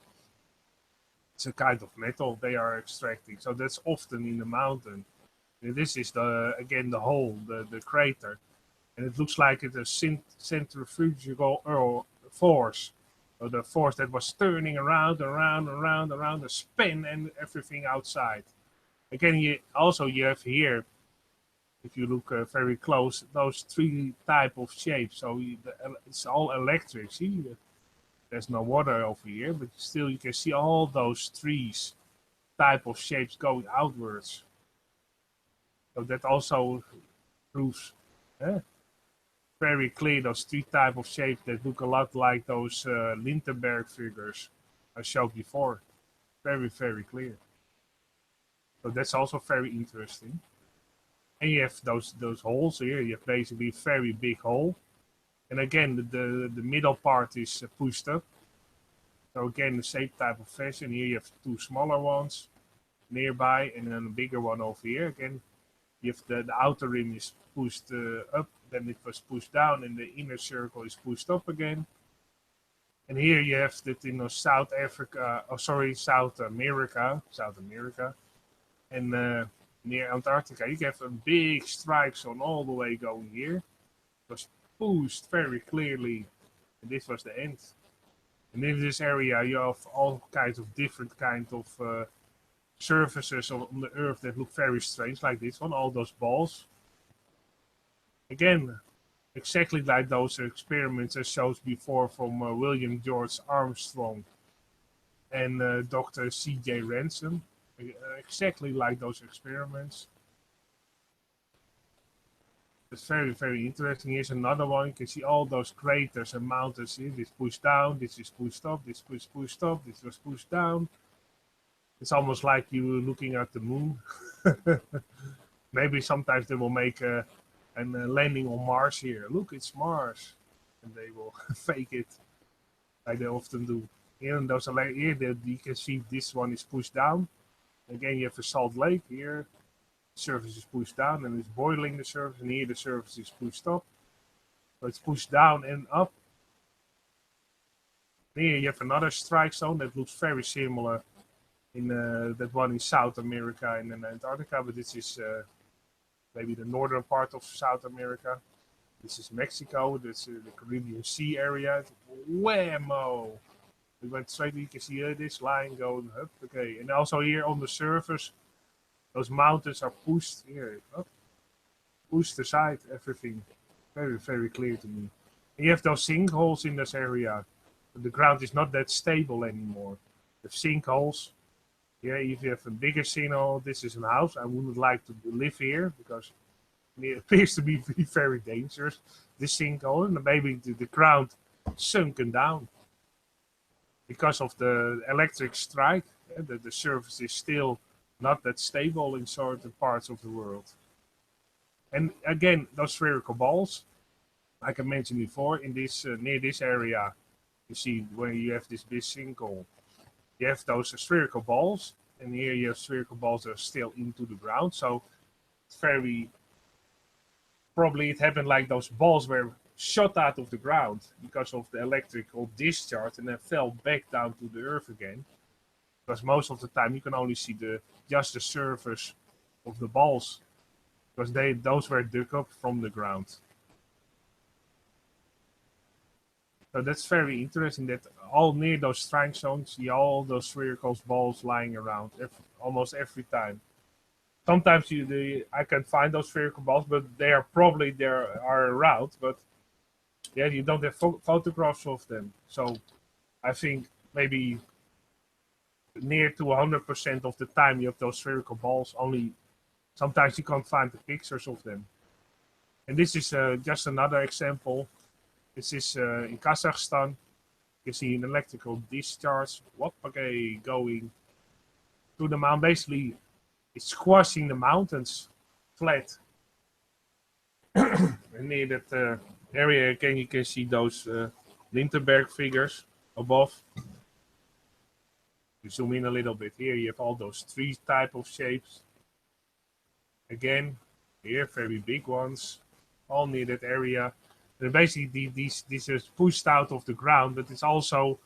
It's a kind of metal they are extracting, so that's often in the mountain. And this is again the hole, the crater, and it looks like it's a centrifugal force, or the force that was turning around, the spin and everything outside. Again, you have here, if you look very close, those three type of shapes. So it's all electric. See, there's no water over here, but still you can see all those trees type of shapes going outwards. So that also proves very clear those three type of shapes that look a lot like those Lindenberg figures I showed before. Very, very clear. So that's also very interesting. And you have those holes here. You have basically a very big hole. And again, the middle part is pushed up. So again, the same type of fashion. Here you have two smaller ones nearby, and then a bigger one over here. Again, you have the outer rim is pushed up, then it was pushed down, and the inner circle is pushed up again. And here you have that in South America, and near Antarctica, you have a big strike on all the way going here. It was pushed very clearly, and this was the end. And in this area, you have all kinds of different kinds of surfaces on the Earth that look very strange, like this one, all those balls. Again, exactly like those experiments I showed before from William George Armstrong and Dr. C.J. Ransom. Exactly like those experiments. It's very, very interesting. Here's another one. You can see all those craters and mountains here. This pushed down, this is pushed up, this was pushed up, this was pushed down. It's almost like you looking at the moon. Maybe sometimes they will make a landing on Mars here. Look, it's Mars. And they will fake it like they often do. Here, in those here you can see this one is pushed down. Again, you have a salt lake here. The surface is pushed down and it's boiling the surface. And here the surface is pushed up. So it's pushed down and up. Here you have another strike zone that looks very similar in that one in South America and in Antarctica, but this is maybe the northern part of South America. This is Mexico. That's the Caribbean Sea area. Whammo! We went straight. You can see this line going up. Okay, and also here on the surface, those mountains are pushed here, up, pushed aside. Everything very, very clear to me. And you have those sinkholes in this area. The ground is not that stable anymore. The sinkholes. Yeah, if you have a bigger sinkhole, this is a house. I wouldn't like to live here because it appears to be very dangerous. This sinkhole, and maybe the ground sunken down because of the electric strike. The surface is still not that stable in certain parts of the world. And again, those spherical balls, like I mentioned before, in this near this area, you see where you have this big sinkhole. You have those spherical balls, and here you have spherical balls that are still into the ground. So it's very probably it happened like those balls were shot out of the ground because of the electrical discharge and then fell back down to the earth again. Because most of the time you can only see just the surface of the balls because those were dug up from the ground. So that's very interesting that all near those strike zones, you see all those spherical balls lying around almost every time. Sometimes I can find those spherical balls, but they are probably there are around. But yeah, you don't have photographs of them. So I think maybe near to 100% of the time you have those spherical balls. Only sometimes you can't find the pictures of them. And this is just another example. This is in Kazakhstan. You see an electrical discharge, going to the mountain. Basically, it's squashing the mountains flat. And near that area again, you can see those Lindenberg figures above. You zoom in a little bit. Here you have all those three type of shapes. Again, here very big ones, all near that area. And basically, these are pushed out of the ground, but it's also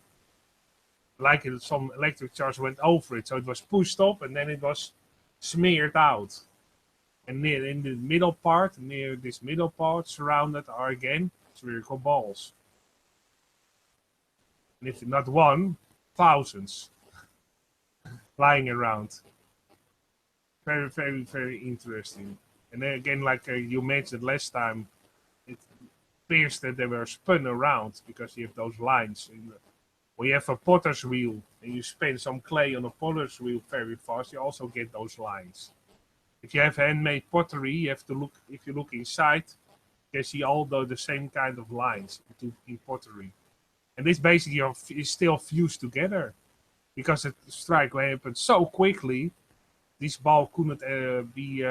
like some electric charge went over it. So it was pushed up and then it was smeared out. And in the middle part, near this middle part, surrounded are again spherical balls. And if not one, thousands lying around. Very, very, very interesting. And then again, like you mentioned last time, it appears that they were spun around because you have those lines. When you have a potter's wheel and you spin some clay on a potter's wheel very fast, you also get those lines. If you have handmade pottery, you have to look. If you look inside, you can see all the same kind of lines in pottery. And this basically is still fused together because the strike happened so quickly. This ball couldn't be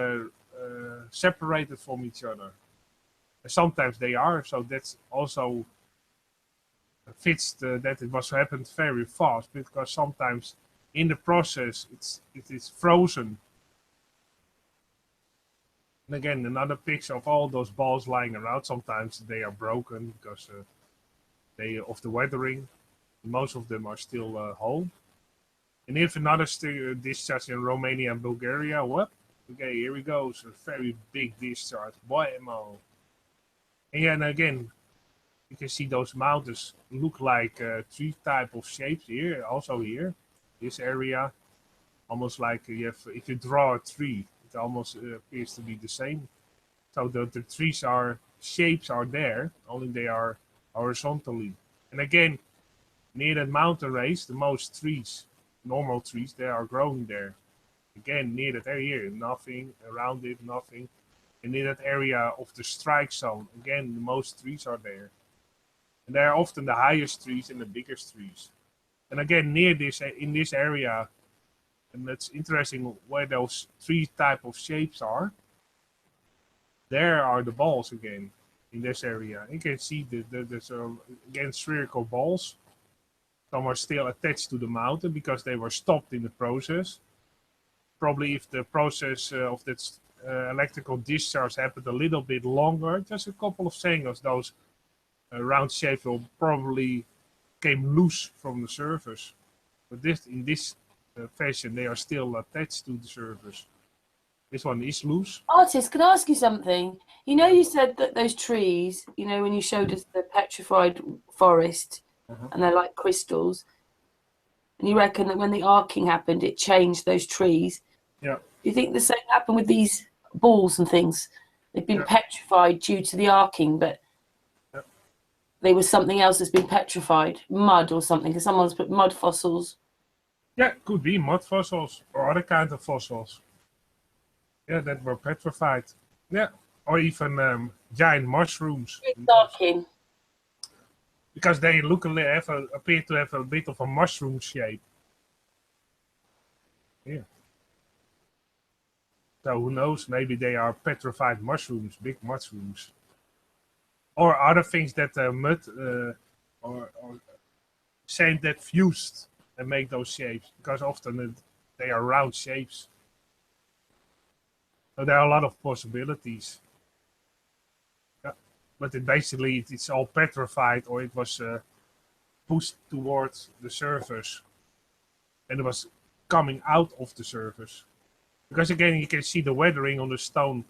separated from each other. Sometimes they are, so that's also fits that it was happened very fast because sometimes in the process it is frozen. And again, another picture of all those balls lying around. Sometimes they are broken because of the weathering. Most of them are still whole. And if another discharge in Romania and Bulgaria, what? Okay, here we go. So very big discharge. Boemo. And again, you can see those mountains look like three type of shapes here. Also here, this area, almost like you have. If you draw a tree, it almost appears to be the same. So the shapes are there, only they are horizontally. And again, near that mountain range, the most trees, normal trees, they are growing there. Again, near that area, nothing around it, nothing. And in that area of the strike zone, again, the most trees are there. And they are often the highest trees and the biggest trees. And again, in this area, and that's interesting where those three type of shapes are. There are the balls again in this area. You can see there's again spherical balls. Some are still attached to the mountain because they were stopped in the process. Probably if the process of that electrical discharge happened a little bit longer, just a couple of seconds, those round shapes will probably came loose from the surface. But in this fashion, they are still attached to the surface. This one is loose. Artist, can I ask you something? You know, you said that those trees, you know, when you showed us the petrified forest, and they're like crystals, and you reckon that when the arcing happened, it changed those trees. Yeah. Do you think the same happened with these balls and things? They've been Yeah. petrified due to the arcing, but Yeah. there was something else that's been petrified, mud or something, because someone's put mud fossils. Yeah, could be mud fossils or other kind of fossils. Yeah, that were petrified. Yeah, or even giant mushrooms. It's arcing. Because they look appear to have a bit of a mushroom shape. Yeah. So who knows? Maybe they are petrified mushrooms, big mushrooms, or other things that mud or sand that fused and make those shapes. Because often they are round shapes. So there are a lot of possibilities. Yeah. But it's all petrified, or it was pushed towards the surface, and it was coming out of the surface. Because again, you can see the weathering on the stone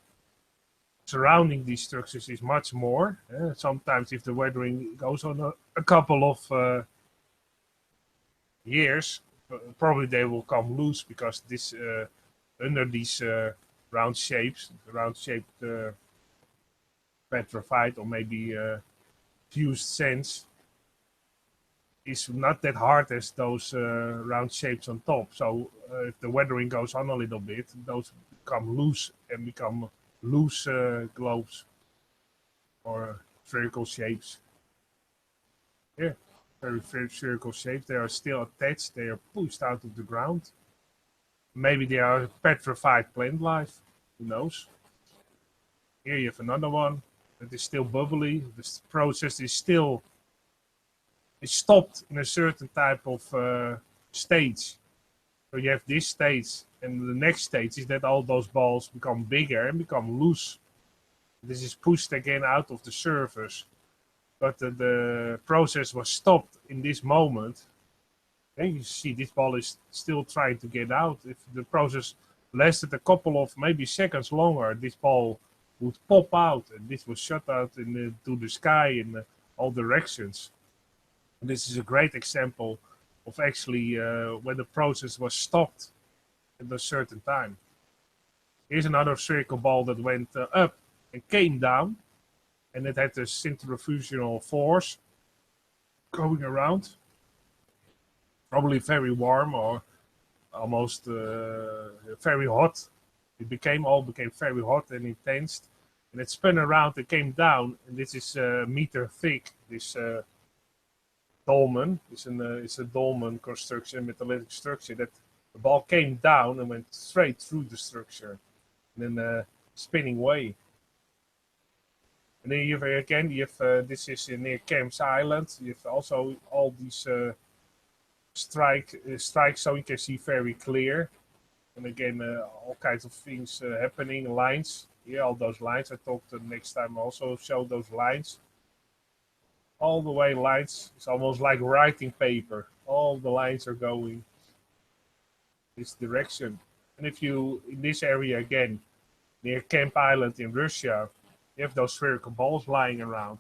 surrounding these structures is much more. Sometimes if the weathering goes on a couple of years, probably they will come loose because this under these round-shaped petrified or maybe fused sands is not that hard as those round shapes on top. So if the weathering goes on a little bit, those become loose and become loose globes or spherical shapes. Yeah, very spherical shapes. They are still attached. They are pushed out of the ground. Maybe they are petrified plant life. Who knows? Here you have another one that is still bubbly. This process is still stopped in a certain type of stage. So you have this stage, and the next stage is that all those balls become bigger and become loose. This is pushed again out of the surface. But the process was stopped in this moment. And you see this ball is still trying to get out. If the process lasted a couple of maybe seconds longer, this ball would pop out, and this was shot out to the sky in all directions. And this is a great example of actually when the process was stopped at a certain time. Here's another spherical ball that went up and came down, and it had a centrifugal force going around. Probably very warm or almost very hot. It became very hot and intense, and it spun around and came down. And this is a meter thick. This dolmen is a dolmen construction, metallic structure. That the ball came down and went straight through the structure, and then spinning away. And then you have this is near Camps Island. You have also all these strikes, so you can see very clear. And again, all kinds of things happening. Lines, yeah, all those lines. I talked next time also show those lines. All the way lines. It's almost like writing paper. All the lines are going this direction. And if you in this area again, near Camp Island in Russia, you have those spherical balls lying around.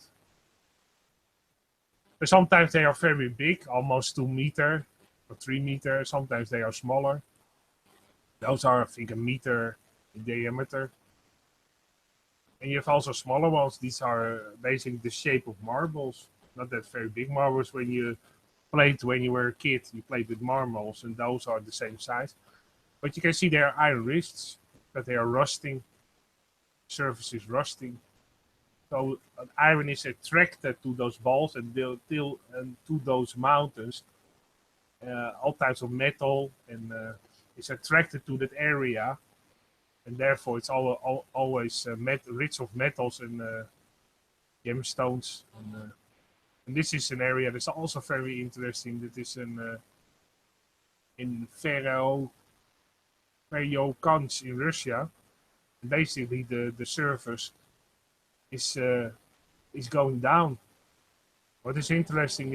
But sometimes they are very big, almost 2 meters or 3 meters. Sometimes they are smaller. Those are, I think, 1 meter in diameter. And you have also smaller ones. These are basically the shape of marbles. Not that very big marbles. When you played when you were a kid, you played with marbles, and those are the same size. But you can see they are iron wrists, but they are rusting. Surface is rusting. So iron is attracted to those balls and to those mountains. All types of metal and is attracted to that area, and therefore it's always rich of metals and gemstones. And this is an area that's also very interesting. That is in Ferro-Kanch in Russia. And basically, the surface is going down. What is interesting,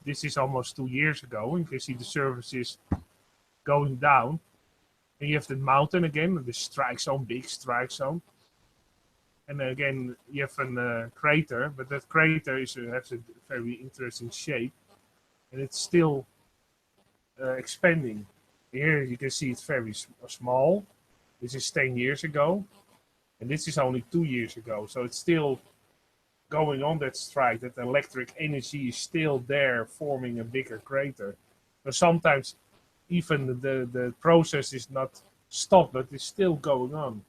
this is almost 2 years ago, and you can see the surface is going down. And you have the mountain again, the strike zone, big strike zone. And again, you have a crater, but that crater has a very interesting shape, and it's still expanding. Here you can see it's very small. This is 10 years ago, and this is only 2 years ago. So it's still going on, that strike. That electric energy is still there, forming a bigger crater. So sometimes even the process is not stopped, but it's still going on.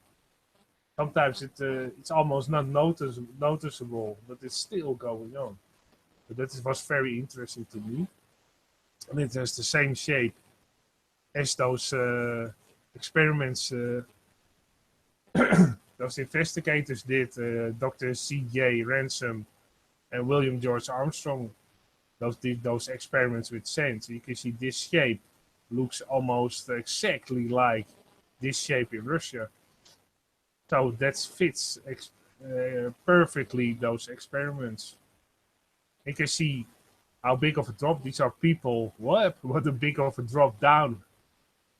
Sometimes it's almost not noticeable, but it's still going on. So that was very interesting to me. And it has the same shape as those experiments those investigators did, Dr. C.J. Ransom and William George Armstrong. Those did those experiments with sand. So you can see this shape looks almost exactly like this shape in Russia. So that fits perfectly those experiments. You can see how big of a drop. These are people. What a big of a drop down.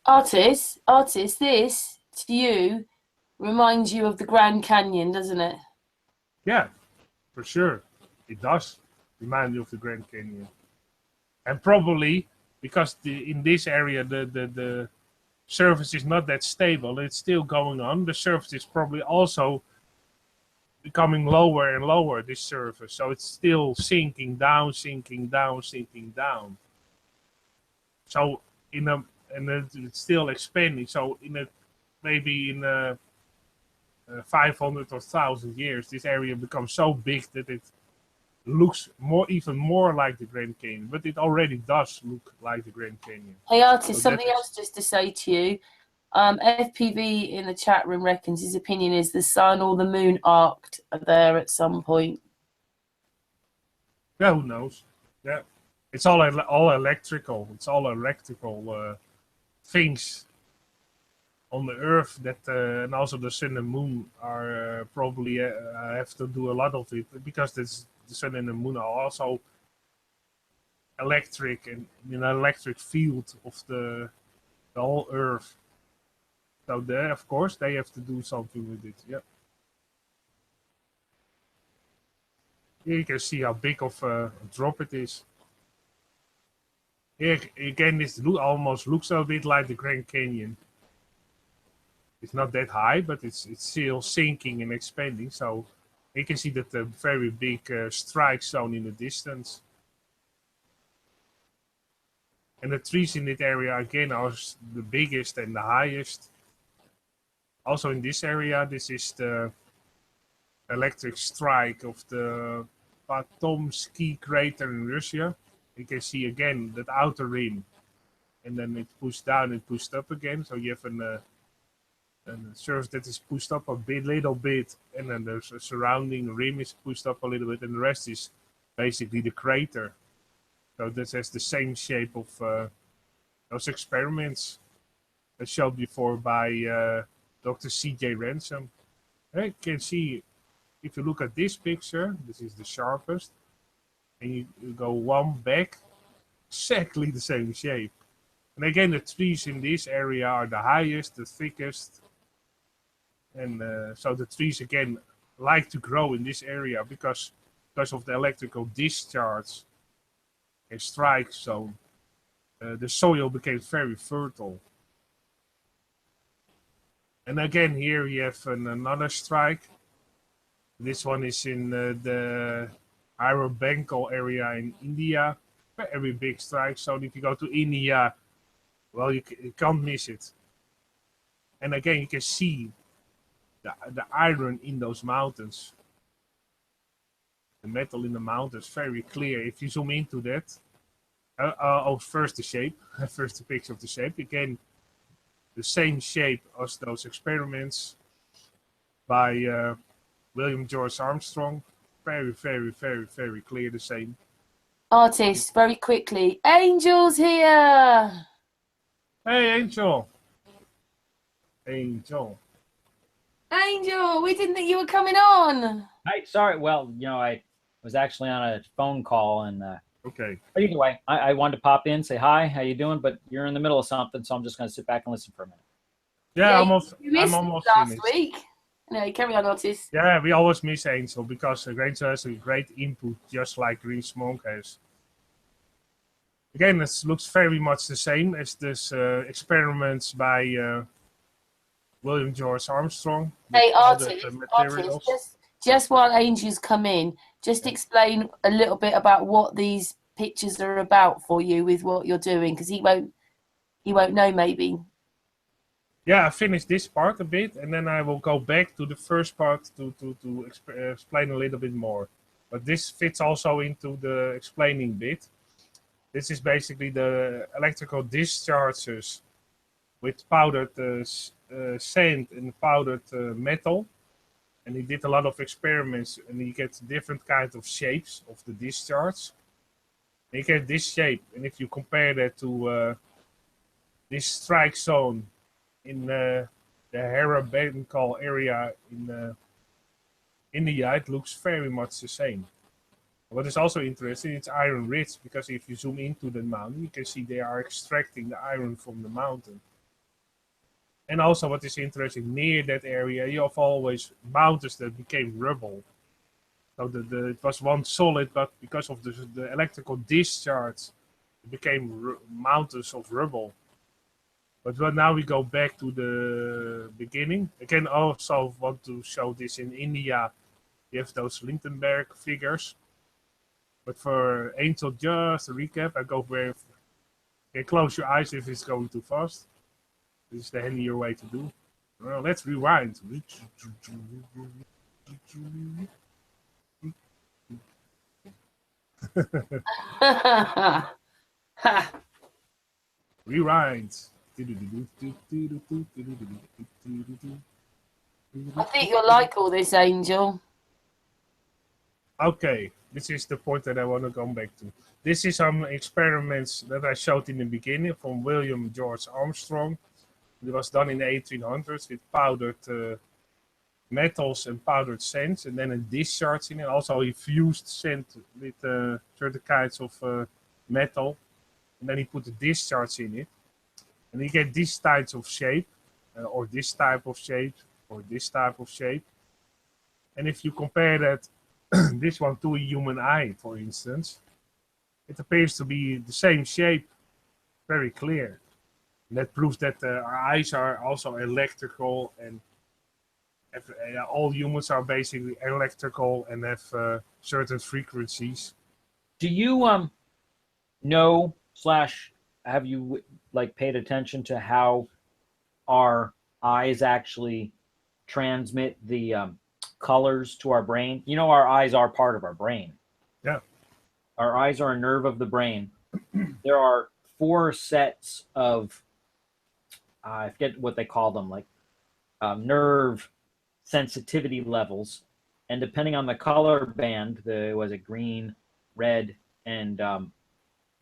Artist, this to you reminds you of the Grand Canyon, doesn't it? Yeah, for sure. It does remind you of the Grand Canyon. And probably because in this area the surface is not that stable, it's still going on. The surface is probably also becoming lower and lower, this surface. So it's still sinking down, sinking down, sinking down. So and it's still expanding. So maybe in 500 or 1,000 years, this area becomes so big that it looks even more like the Grand Canyon, but it already does look like the Grand Canyon. Hey, Artist, so something else just to say to you. FPV in the chat room reckons his opinion is the sun or the moon arced there at some point. Yeah, who knows? Yeah, it's all electrical. It's all electrical things on the Earth that, and also the sun and moon are probably have to do a lot of it, because the sun and the moon are also electric and in an electric field of the whole Earth. So of course they have to do something with it. Yeah. Here you can see how big of a drop it is. Here again, this almost looks a bit like the Grand Canyon. It's not that high, but it's still sinking and expanding. So you can see that the very big strike zone in the distance. And the trees in that area again are the biggest and the highest. Also in this area, this is the electric strike of the Potomsky crater in Russia. You can see again that outer rim, and then it pushed down and pushed up again. So you have a surface that is pushed up a little bit, and then the surrounding rim is pushed up a little bit, and the rest is basically the crater. So this has the same shape of those experiments as showed before by Dr. C.J. Ransom. You can see, if you look at this picture, this is the sharpest, and you go one back, exactly the same shape. And again, the trees in this area are the highest, the thickest. And so the trees again like to grow in this area because of the electrical discharge and strike zone. The soil became very fertile. And again, here you have another strike. This one is in the Bengal area in India. Very big strike. So if you go to India, well, you can't miss it. And again, you can see the iron in those mountains. The metal in the mountains, very clear. If you zoom into that, first the shape, first the picture of the shape. Again, the same shape as those experiments by William George Armstrong. Very, very, very, very clear, the same. Artist, very quickly. Angel's here! Hey, Angel! Angel, we didn't think you were coming on. Hi, sorry. Well, I was actually on a phone call, and okay. But either way, I wanted to pop in, say hi, how you doing? But you're in the middle of something, so I'm just going to sit back and listen for a minute. Yeah, you I'm missed almost last finished. week. No, carry on, Otis. Yeah, we always miss Angel because Angel has a great input, just like Green Smoke has. Again, it looks very much the same as this experiments by William George Armstrong with Hey, powdered artist, materials. just while Angels come in, just Yeah. explain a little bit about what these pictures are about for you with what you're doing, because he won't know maybe. Yeah, I finished this part a bit, and then I will go back to the first part to explain a little bit more. But this fits also into the explaining bit. This is basically the electrical discharges with powdered sand and powdered metal. And he did a lot of experiments, and he gets different kinds of shapes of the discharge. And you get this shape, and if you compare that to this strike zone in the Hara-Bengal area in India, it looks very much the same. What is also interesting, it's iron rich, because if you zoom into the mountain, you can see they are extracting the iron from the mountain. And also what is interesting, near that area, you have always mountains that became rubble. So it was once solid, but because of the electrical discharge, it became mountains of rubble. But now we go back to the beginning. Again, also want to show this in India. You have those Lindenberg figures. But for Angel, just a recap, I go where you can close your eyes if it's going too fast. This is the handier way to do. Well, let's rewind. Rewind. I think you'll like all this, Angel. Okay, this is the point that I want to come back to. This is some experiments that I showed in the beginning from William George Armstrong. It was done in the 1800s with powdered metals and powdered sands, and then a discharge in it. Also, he fused sand with certain kinds of metal, and then he put a discharge in it. And you get these types of shape, or this type of shape, or this type of shape. And if you compare that, this one to a human eye, for instance, it appears to be the same shape, very clear. And that proves that our eyes are also electrical, and all humans are basically electrical and have certain frequencies. Do you know slash have you like paid attention to how our eyes actually transmit the colors to our brain? You know, our eyes are part of our brain. Yeah. Our eyes are a nerve of the brain. There are 4 sets of I forget what they call them, like nerve sensitivity levels, and depending on the color band, was it green, red, and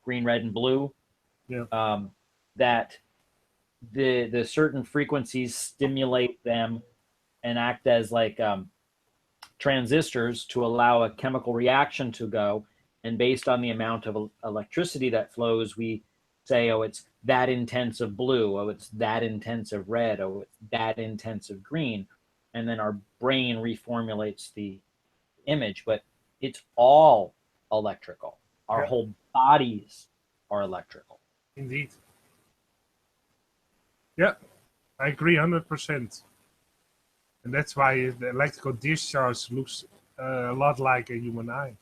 green, red, and blue. Yeah. That the certain frequencies stimulate them and act as like transistors to allow a chemical reaction to go. And based on the amount of electricity that flows, we say, oh, it's that intense of blue, oh, it's that intense of red, oh, it's that intense of green. And then our brain reformulates the image, but it's all electrical. Our Yeah. whole bodies are electrical. Indeed. Yeah, I agree 100%. And that's why the electrical discharge looks a lot like a human eye.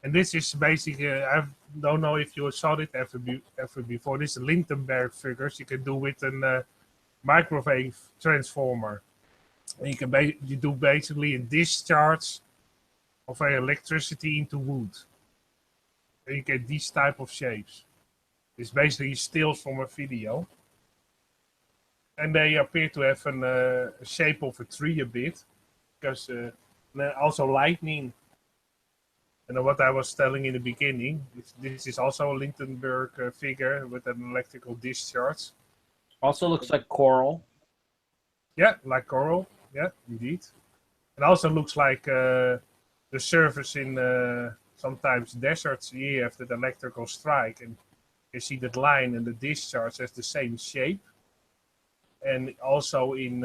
And this is basically, I don't know if you saw it ever before. This is Lindenberg figures you can do with a microwave transformer. And you do basically a discharge of electricity into wood. And you get these type of shapes. It's basically stills from a video. And they appear to have a shape of a tree a bit, because also lightning. And what I was telling in the beginning, this is also a Lindenberg figure with an electrical discharge. Also looks like coral. Yeah, like coral. Yeah, indeed. It also looks like the surface in sometimes deserts. Here you have that electrical strike, and you see that line and the discharge has the same shape. And also in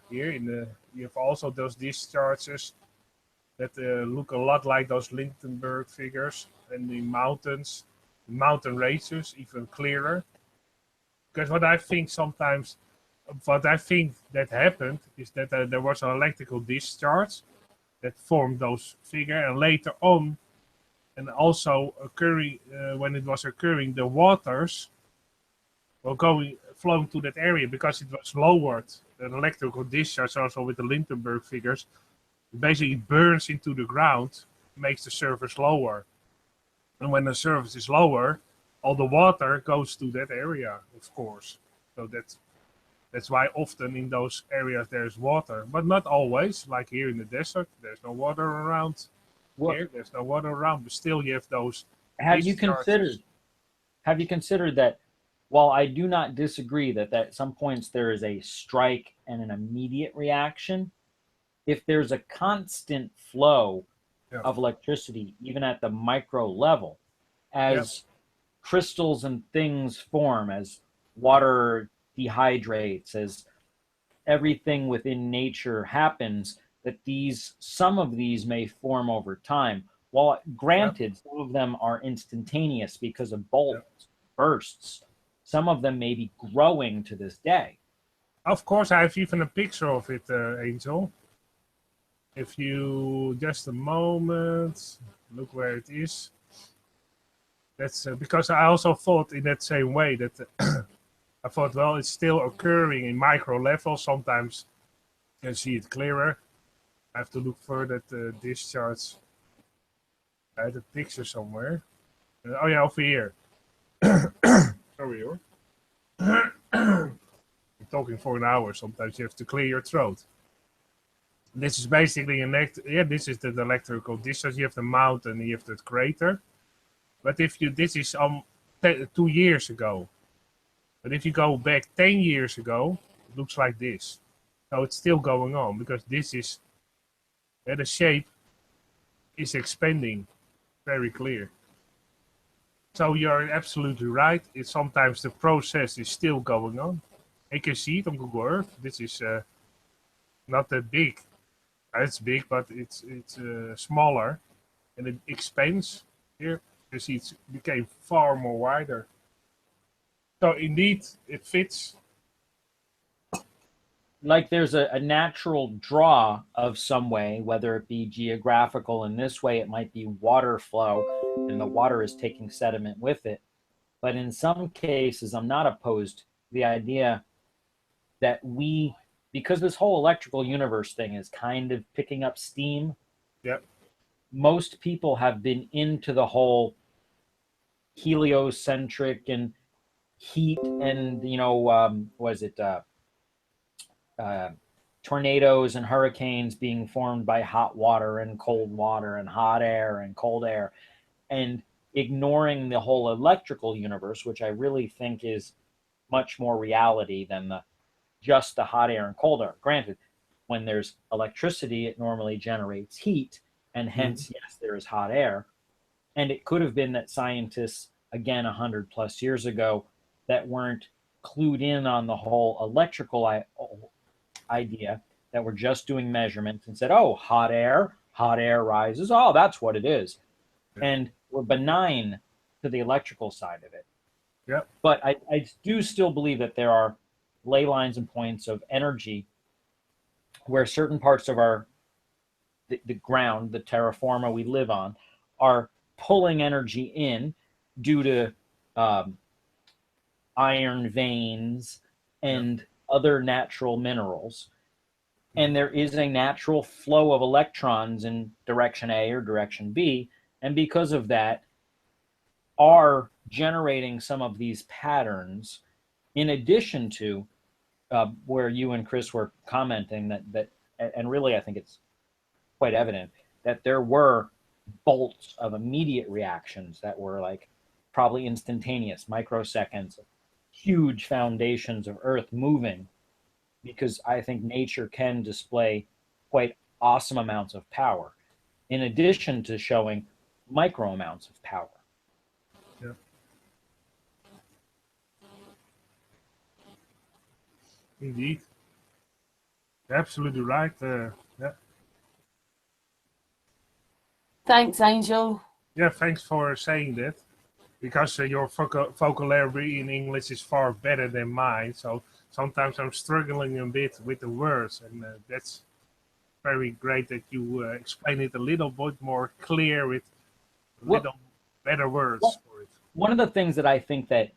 here in the you have also those discharges that look a lot like those Lindenberg figures, and the mountains, mountain ranges, even clearer. Because what I think sometimes, what I think that happened is that there was an electrical discharge that formed those figures, and later on, and also occurring when it was occurring, the waters were flowing to that area because it was lowered. The electrical discharge, also with the Lindenberg figures, basically burns into the ground, makes the surface lower. And when the surface is lower, all the water goes to that area, of course. So that's why often in those areas there's water, but not always. Like here in the desert, there's no water around. What Here, there's no water around, but still you have those have you discharges. considered that while I do not disagree that at some points there is a strike and an immediate reaction, if there's a constant flow Yeah, of electricity, even at the micro level, yeah, as crystals and things form, as water dehydrates, as everything within nature happens, that some of these may form over time. While yeah, granted, some of them are instantaneous because of yeah. bursts, some of them may be growing to this day. Of course, I have even a picture of it, Angel. If you just a moment, look where it is. That's because I also thought in that same way that I thought, well, it's still occurring in micro level. Sometimes you can see it clearer. I have to look further at the discharge. I had a picture somewhere. Oh yeah, over here. Sorry, hoor. I'm talking for an hour. Sometimes you have to clear your throat. This is basically this is the electrical discharge. You have the mountain, you have the crater. But if you, this is 2 years ago. But if you go back 10 years ago, it looks like this. So it's still going on because this is, the shape is expanding, very clear. So you're absolutely right. It's sometimes the process is still going on. You can see it on Google Earth. This is not that big. It's big, but it's smaller, and it expands. Here you see it became far more wider. So indeed, it fits. Like there's a natural draw of some way, whether it be geographical. In this way, it might be water flow, and the water is taking sediment with it. But in some cases, I'm not opposed to the idea that because this whole electrical universe thing is kind of picking up steam, Yeah, most people have been into the whole heliocentric and heat and, was it uh, tornadoes and hurricanes being formed by hot water and hot air and cold air, and ignoring the whole electrical universe, which I really think is much more reality than just the hot air and cold air. Granted, when there's electricity, it normally generates heat, and hence, yes, there is hot air. And it could have been that scientists, again, 100 plus years ago, that weren't clued in on the whole electrical idea, that were just doing measurements and said, oh, hot air rises. Oh, that's what it is. yeah, And were benign to the electrical side of it. yeah, But I do still believe that there are ley lines and points of energy where certain parts of the ground, the terra firma we live on, are pulling energy in due to um, iron veins yeah, and other natural minerals. And there is a natural flow of electrons in direction A or direction B. And because of that, are generating some of these patterns, in addition to where you and Chris were commenting and really I think it's quite evident that there were bolts of immediate reactions that were like probably instantaneous, microseconds, huge foundations of Earth moving, because I think nature can display quite awesome amounts of power, in addition to showing micro amounts of power. yeah. Indeed. Absolutely right. Yeah. Thanks, Angel. Yeah, thanks for saying that. Because your vocabulary in English is far better than mine, so sometimes I'm struggling a bit with the words, and that's very great that you explain it a little bit more clear with What, little better what words for it. one of the things that I think that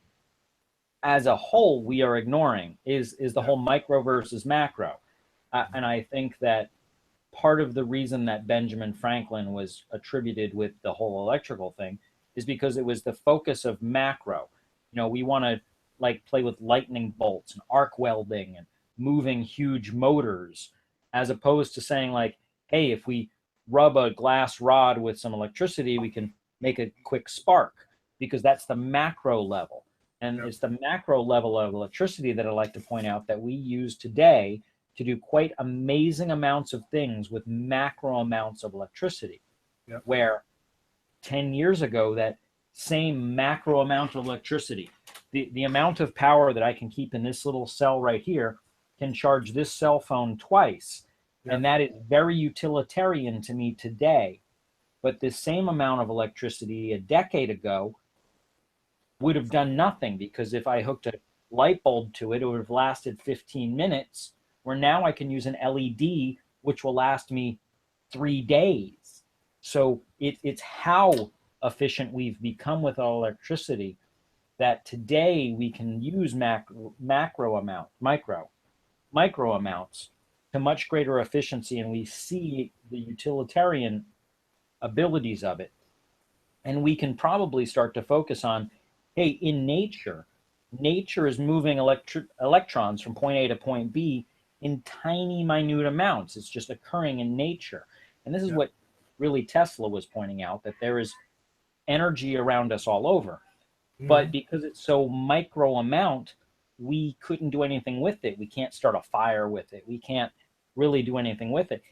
as a whole we are ignoring is the Yeah, whole micro versus macro, and I think that part of the reason that Benjamin Franklin was attributed with the whole electrical thing is because it was the focus of macro. We want to like play with lightning bolts and arc welding and moving huge motors, as opposed to saying like, hey, if we rub a glass rod with some electricity, we can make a quick spark, because that's the macro level. And yeah, it's the macro level of electricity that I like to point out that we use today to do quite amazing amounts of things with macro amounts of electricity, yeah, where 10 years ago, that same macro amount of electricity, the amount of power that I can keep in this little cell right here can charge this cell phone twice. yeah, And that is very utilitarian to me today. But this same amount of electricity a decade ago would have done nothing, because if I hooked a light bulb to it, it would have lasted 15 minutes, where now I can use an LED, which will last me 3 days. So it's how efficient we've become with our electricity that today we can use micro amounts to much greater efficiency, and we see the utilitarian abilities of it. And we can probably start to focus on, hey, in nature is moving electrons from point A to point B in tiny minute amounts. It's just occurring in nature. And this is yeah, what really Tesla was pointing out, that there is energy around us all over. But mhm, because it's so micro amount, we couldn't do anything with it. We can't start a fire with it. We can't really do anything with it.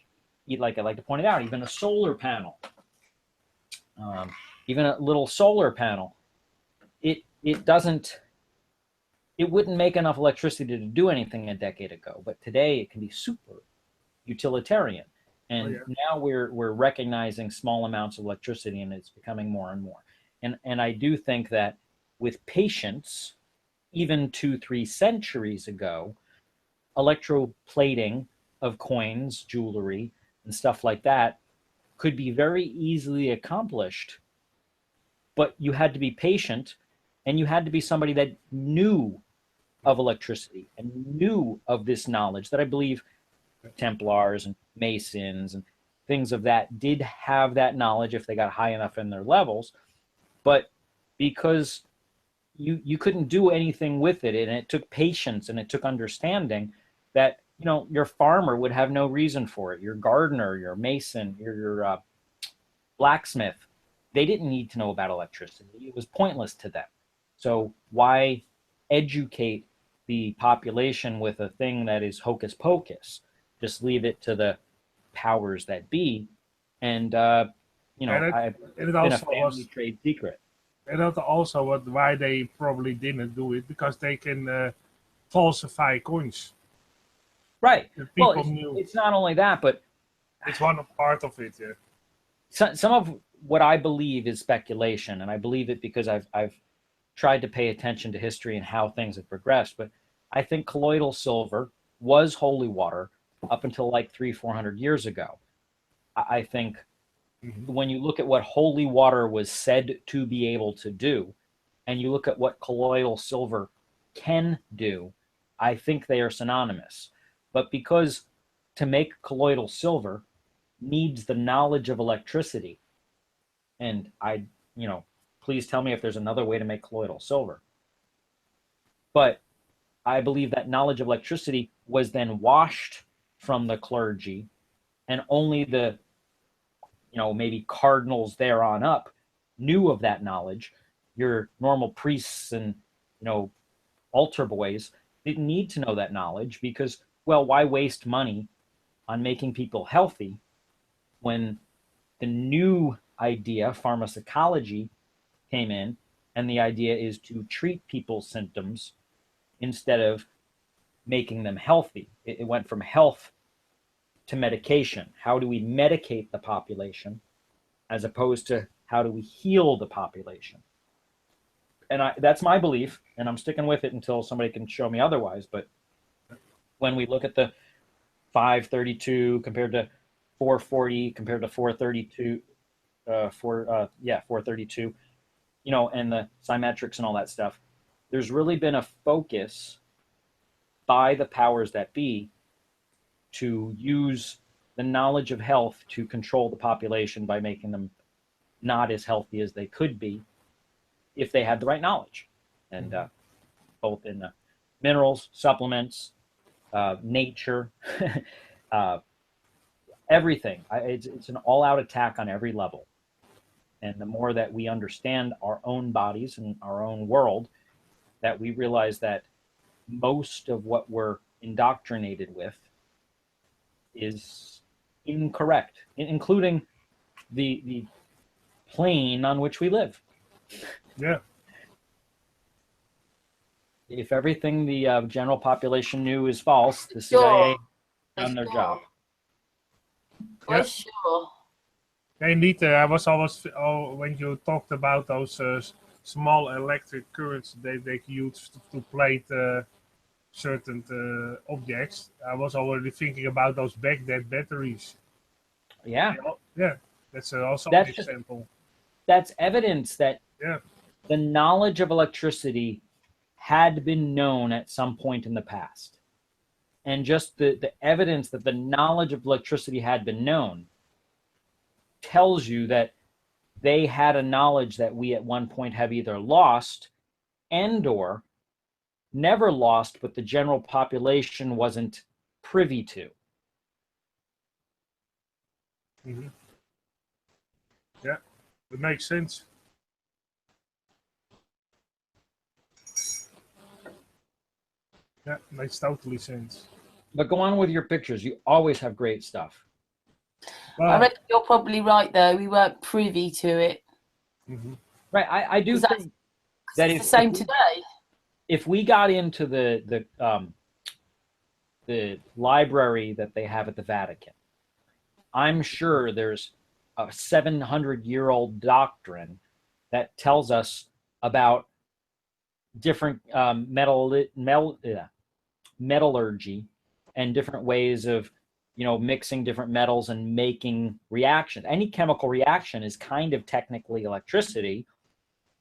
Like I like to point it out, even a solar panel, um, even a little solar panel, it doesn't, it wouldn't make enough electricity to do anything a decade ago, but today it can be super utilitarian. oh And yeah, now we're recognizing small amounts of electricity, and it's becoming more and more. And I do think that with patience, even 2-3 centuries ago, electroplating of coins, jewelry, and stuff like that could be very easily accomplished, but you had to be patient, and you had to be somebody that knew of electricity and knew of this knowledge that I believe Templars and Masons and things of that did have that knowledge if they got high enough in their levels. But because you couldn't do anything with it, and it took patience and it took understanding, that your farmer would have no reason for it, your gardener, your mason, your blacksmith, they didn't need to know about electricity. It was pointless to them. So why educate the population with a thing that is hocus pocus? Just leave it to the powers that be. And and I've it been a also family was, trade secret. and that also why they probably didn't do it, because they can falsify coins. Right. The Well, people knew it's not only that, but it's one part of it. Yeah, some of what I believe is speculation, and I believe it because I've tried to pay attention to history and how things have progressed. But I think colloidal silver was holy water up until like 300-400 years ago. I think hmm, when you look at what holy water was said to be able to do, and you look at what colloidal silver can do, I think they are synonymous. But because to make colloidal silver needs the knowledge of electricity, and please tell me if there's another way to make colloidal silver. But I believe that knowledge of electricity was then washed from the clergy, and only the, maybe cardinals there on up knew of that knowledge. Your normal priests and, altar boys didn't need to know that knowledge, because, well, why waste money on making people healthy when the new idea, pharmacology, came in, and the idea is to treat people's symptoms instead of making them healthy. It went from health to medication. How do we medicate the population as opposed to how do we heal the population? And that's my belief, and I'm sticking with it until somebody can show me otherwise. But when we look at the 532 compared to 440 compared to 432, 432, you know, and the symmetrics and all that stuff, there's really been a focus by the powers that be to use the knowledge of health to control the population by making them not as healthy as they could be if they had the right knowledge. And both in minerals, supplements, nature, everything. It's an all-out attack on every level. And the more that we understand our own bodies and our own world, that we realize that most of what we're indoctrinated with is incorrect, including the plane on which we live. Yeah. If everything the general population knew is false, the CIA done their job. For sure. Indeed, I was always, when you talked about those small electric currents they use to plate certain objects, I was already thinking about those Baghdad batteries. Yeah. Yeah, that's also an example. That's evidence that the knowledge of electricity had been known at some point in the past. And just the evidence that the knowledge of electricity had been known tells you that they had a knowledge that we at one point have either lost and or never lost, but the general population wasn't privy to. Mm-hmm. Yeah, it makes sense. Yeah, makes totally sense. But go on with your pictures. You always have great stuff. Well, I reckon you're probably right, though. We weren't privy to it. Mm-hmm. Right. I do think that it's the same today. If we got into the library that they have at the Vatican, I'm sure there's a 700-year-old doctrine that tells us about different metallurgy and different ways of, you know, mixing different metals and making reactions. Any chemical reaction is kind of technically electricity,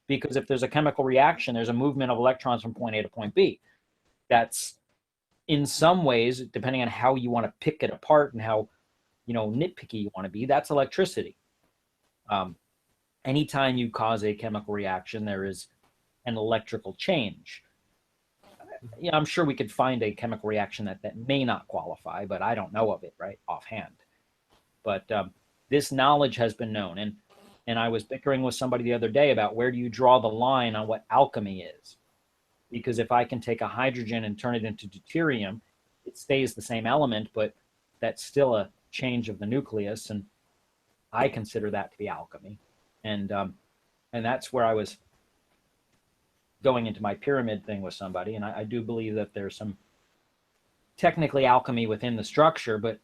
because if there's a chemical reaction, there's a movement of electrons from point A to point B. That's, in some ways, depending on how you want to pick it apart and how, you know, nitpicky you want to be, that's electricity. Anytime you cause a chemical reaction, there is an electrical change. Yeah, I'm sure we could find a chemical reaction that may not qualify, but I don't know of it right offhand. But this knowledge has been known. And I was bickering with somebody the other day about where do you draw the line on what alchemy is? Because if I can take a hydrogen and turn it into deuterium, it stays the same element, but that's still a change of the nucleus, and I consider that to be alchemy. And that's where I was going into my pyramid thing with somebody, and I do believe that there's some technically alchemy within the structure, but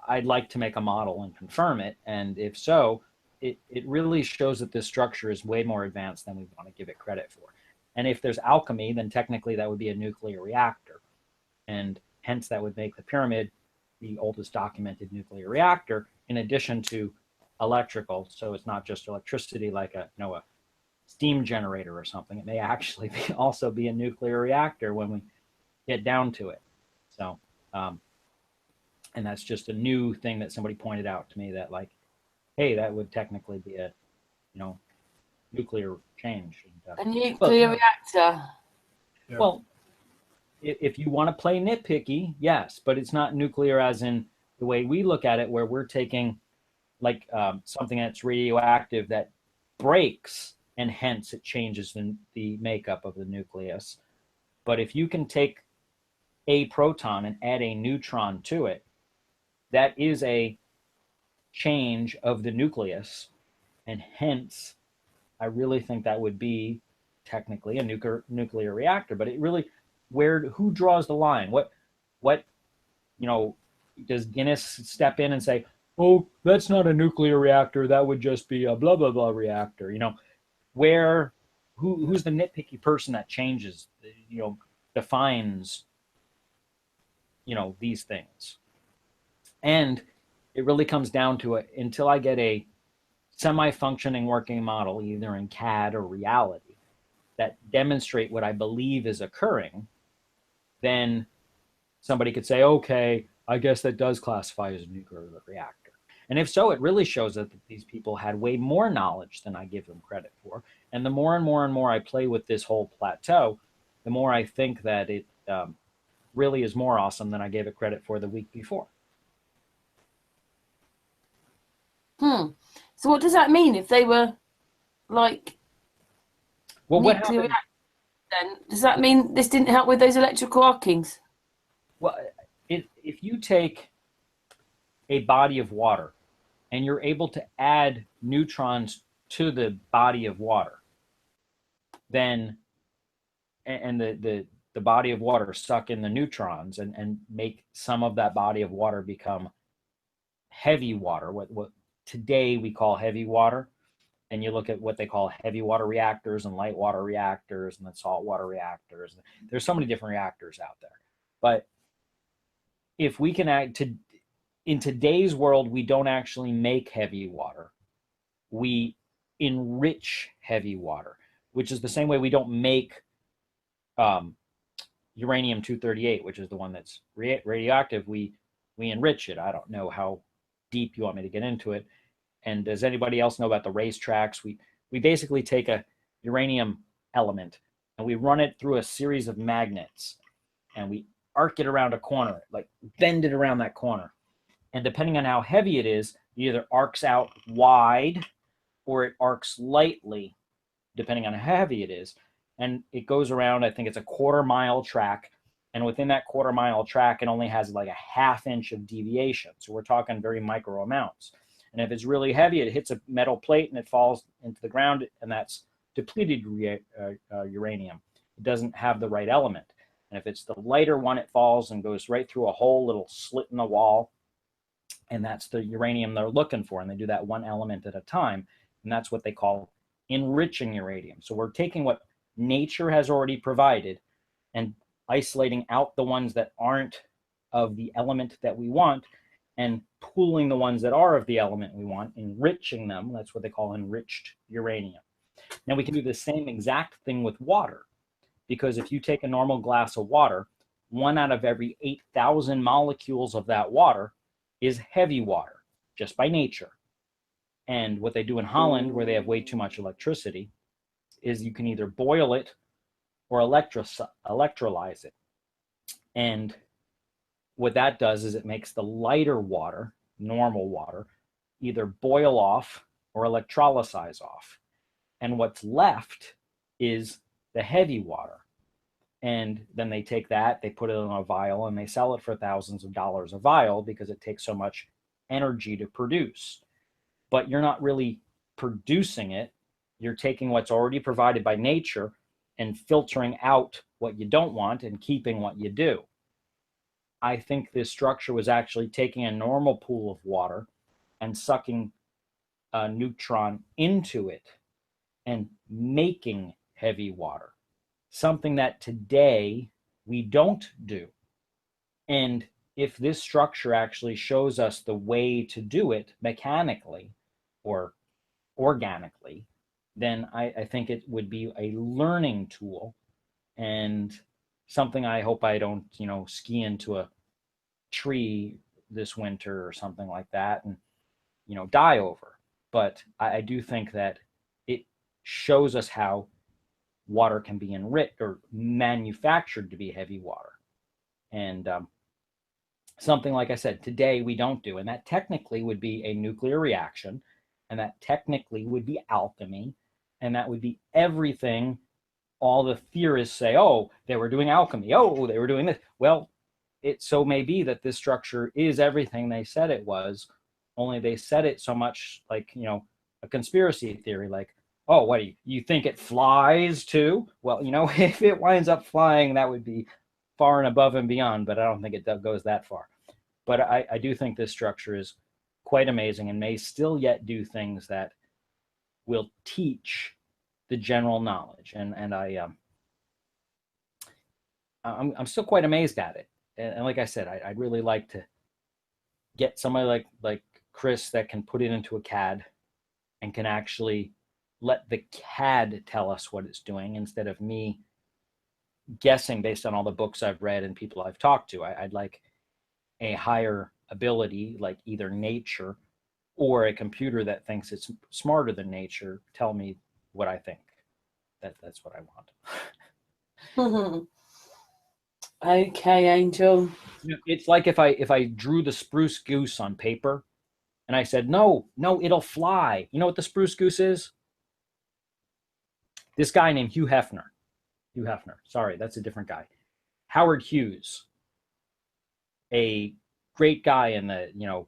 I'd like to make a model and confirm it. And if so, it really shows that this structure is way more advanced than we want to give it credit for. And if there's alchemy, then technically that would be a nuclear reactor. And hence that would make the pyramid the oldest documented nuclear reactor, in addition to electrical. So it's not just electricity like a steam generator or something. It may actually also be a nuclear reactor when we get down to it. So, and that's just a new thing that somebody pointed out to me, that like, hey, that would technically be a, nuclear change. A nuclear reactor. Yeah. Well, if you want to play nitpicky, yes, but it's not nuclear as in the way we look at it, where we're taking like something that's radioactive that breaks, and hence it changes the makeup of the nucleus. But if you can take a proton and add a neutron to it, that is a change of the nucleus, and hence I really think that would be technically a nuclear reactor. But it really, who draws the line? What, does Guinness step in and say, oh, that's not a nuclear reactor, that would just be a blah, blah, blah reactor? Who's the nitpicky person that changes, defines, these things? And it really comes down to it, until I get a semi-functioning working model, either in CAD or reality, that demonstrate what I believe is occurring, then somebody could say, okay, I guess that does classify as a nuclear reactor. And if so, it really shows that these people had way more knowledge than I give them credit for. And the more and more and more I play with this whole plateau, the more I think that it really is more awesome than I gave it credit for the week before. So what does that mean if they were like nuclear reactors, then? Does that mean this didn't help with those electrical arcings? Well, if you take a body of water and you're able to add neutrons to the body of water, then and the body of water suck in the neutrons and make some of that body of water become heavy water, what today we call heavy water. And you look at what they call heavy water reactors and light water reactors and then salt water reactors. There's so many different reactors out there. But if we can in today's world, we don't actually make heavy water. We enrich heavy water, which is the same way we don't make uranium-238, which is the one that's radioactive. We enrich it. I don't know how deep you want me to get into it. And does anybody else know about the racetracks? We basically take a uranium element and we run it through a series of magnets and we arc it around a corner, like bend it around that corner. And depending on how heavy it is, it either arcs out wide or it arcs lightly, depending on how heavy it is. And it goes around, I think it's a 1/4 mile track. And within that 1/4 mile track, it only has like a 1/2 inch of deviation. So we're talking very micro amounts. And if it's really heavy, it hits a metal plate and it falls into the ground, and that's depleted uranium. It doesn't have the right element. And if it's the lighter one, it falls and goes right through a whole little slit in the wall. And that's the uranium they're looking for. And they do that one element at a time. And that's what they call enriching uranium. So we're taking what nature has already provided and isolating out the ones that aren't of the element that we want and pooling the ones that are of the element we want, enriching them. That's what they call enriched uranium. Now we can do the same exact thing with water, because if you take a normal glass of water, 1 out of every 8,000 molecules of that water is heavy water, just by nature. And what they do in Holland, where they have way too much electricity, is you can either boil it or electrolyze it. And what that does is it makes the lighter water, normal water, either boil off or electrolyze off. And what's left is the heavy water. And then they take that, they put it in a vial, and they sell it for thousands of dollars a vial because it takes so much energy to produce. But you're not really producing it. You're taking what's already provided by nature and filtering out what you don't want and keeping what you do. I think this structure was actually taking a normal pool of water and sucking a neutron into it and making heavy water, something that today we don't do. And if this structure actually shows us the way to do it mechanically or organically, then I think it would be a learning tool and something I hope I don't, ski into a tree this winter or something like that and, die over. But I do think that it shows us how water can be enriched or manufactured to be heavy water. And something, like I said, today we don't do. And that technically would be a nuclear reaction. And that technically would be alchemy. And that would be everything all the theorists say, oh, they were doing alchemy. Oh, they were doing this. Well, it so may be that this structure is everything they said it was, only they said it so much like, a conspiracy theory, like, Oh, what do you think it flies too? Well, you know, if it winds up flying, that would be far and above and beyond, but I don't think it goes that far. But I do think this structure is quite amazing and may still yet do things that will teach the general knowledge. And I'm still quite amazed at it. And like I said, I'd really like to get somebody like Chris that can put it into a CAD and can actually let the CAD tell us what it's doing instead of me guessing based on all the books I've read and people I've talked to. I'd like a higher ability, like either nature or a computer that thinks it's smarter than nature, tell me what I think. That's what I want. Okay, Angel. It's like if I drew the spruce goose on paper and I said, no, it'll fly. You know what the spruce goose is? This guy named Hugh Hefner. Sorry, that's a different guy. Howard Hughes, a great guy in the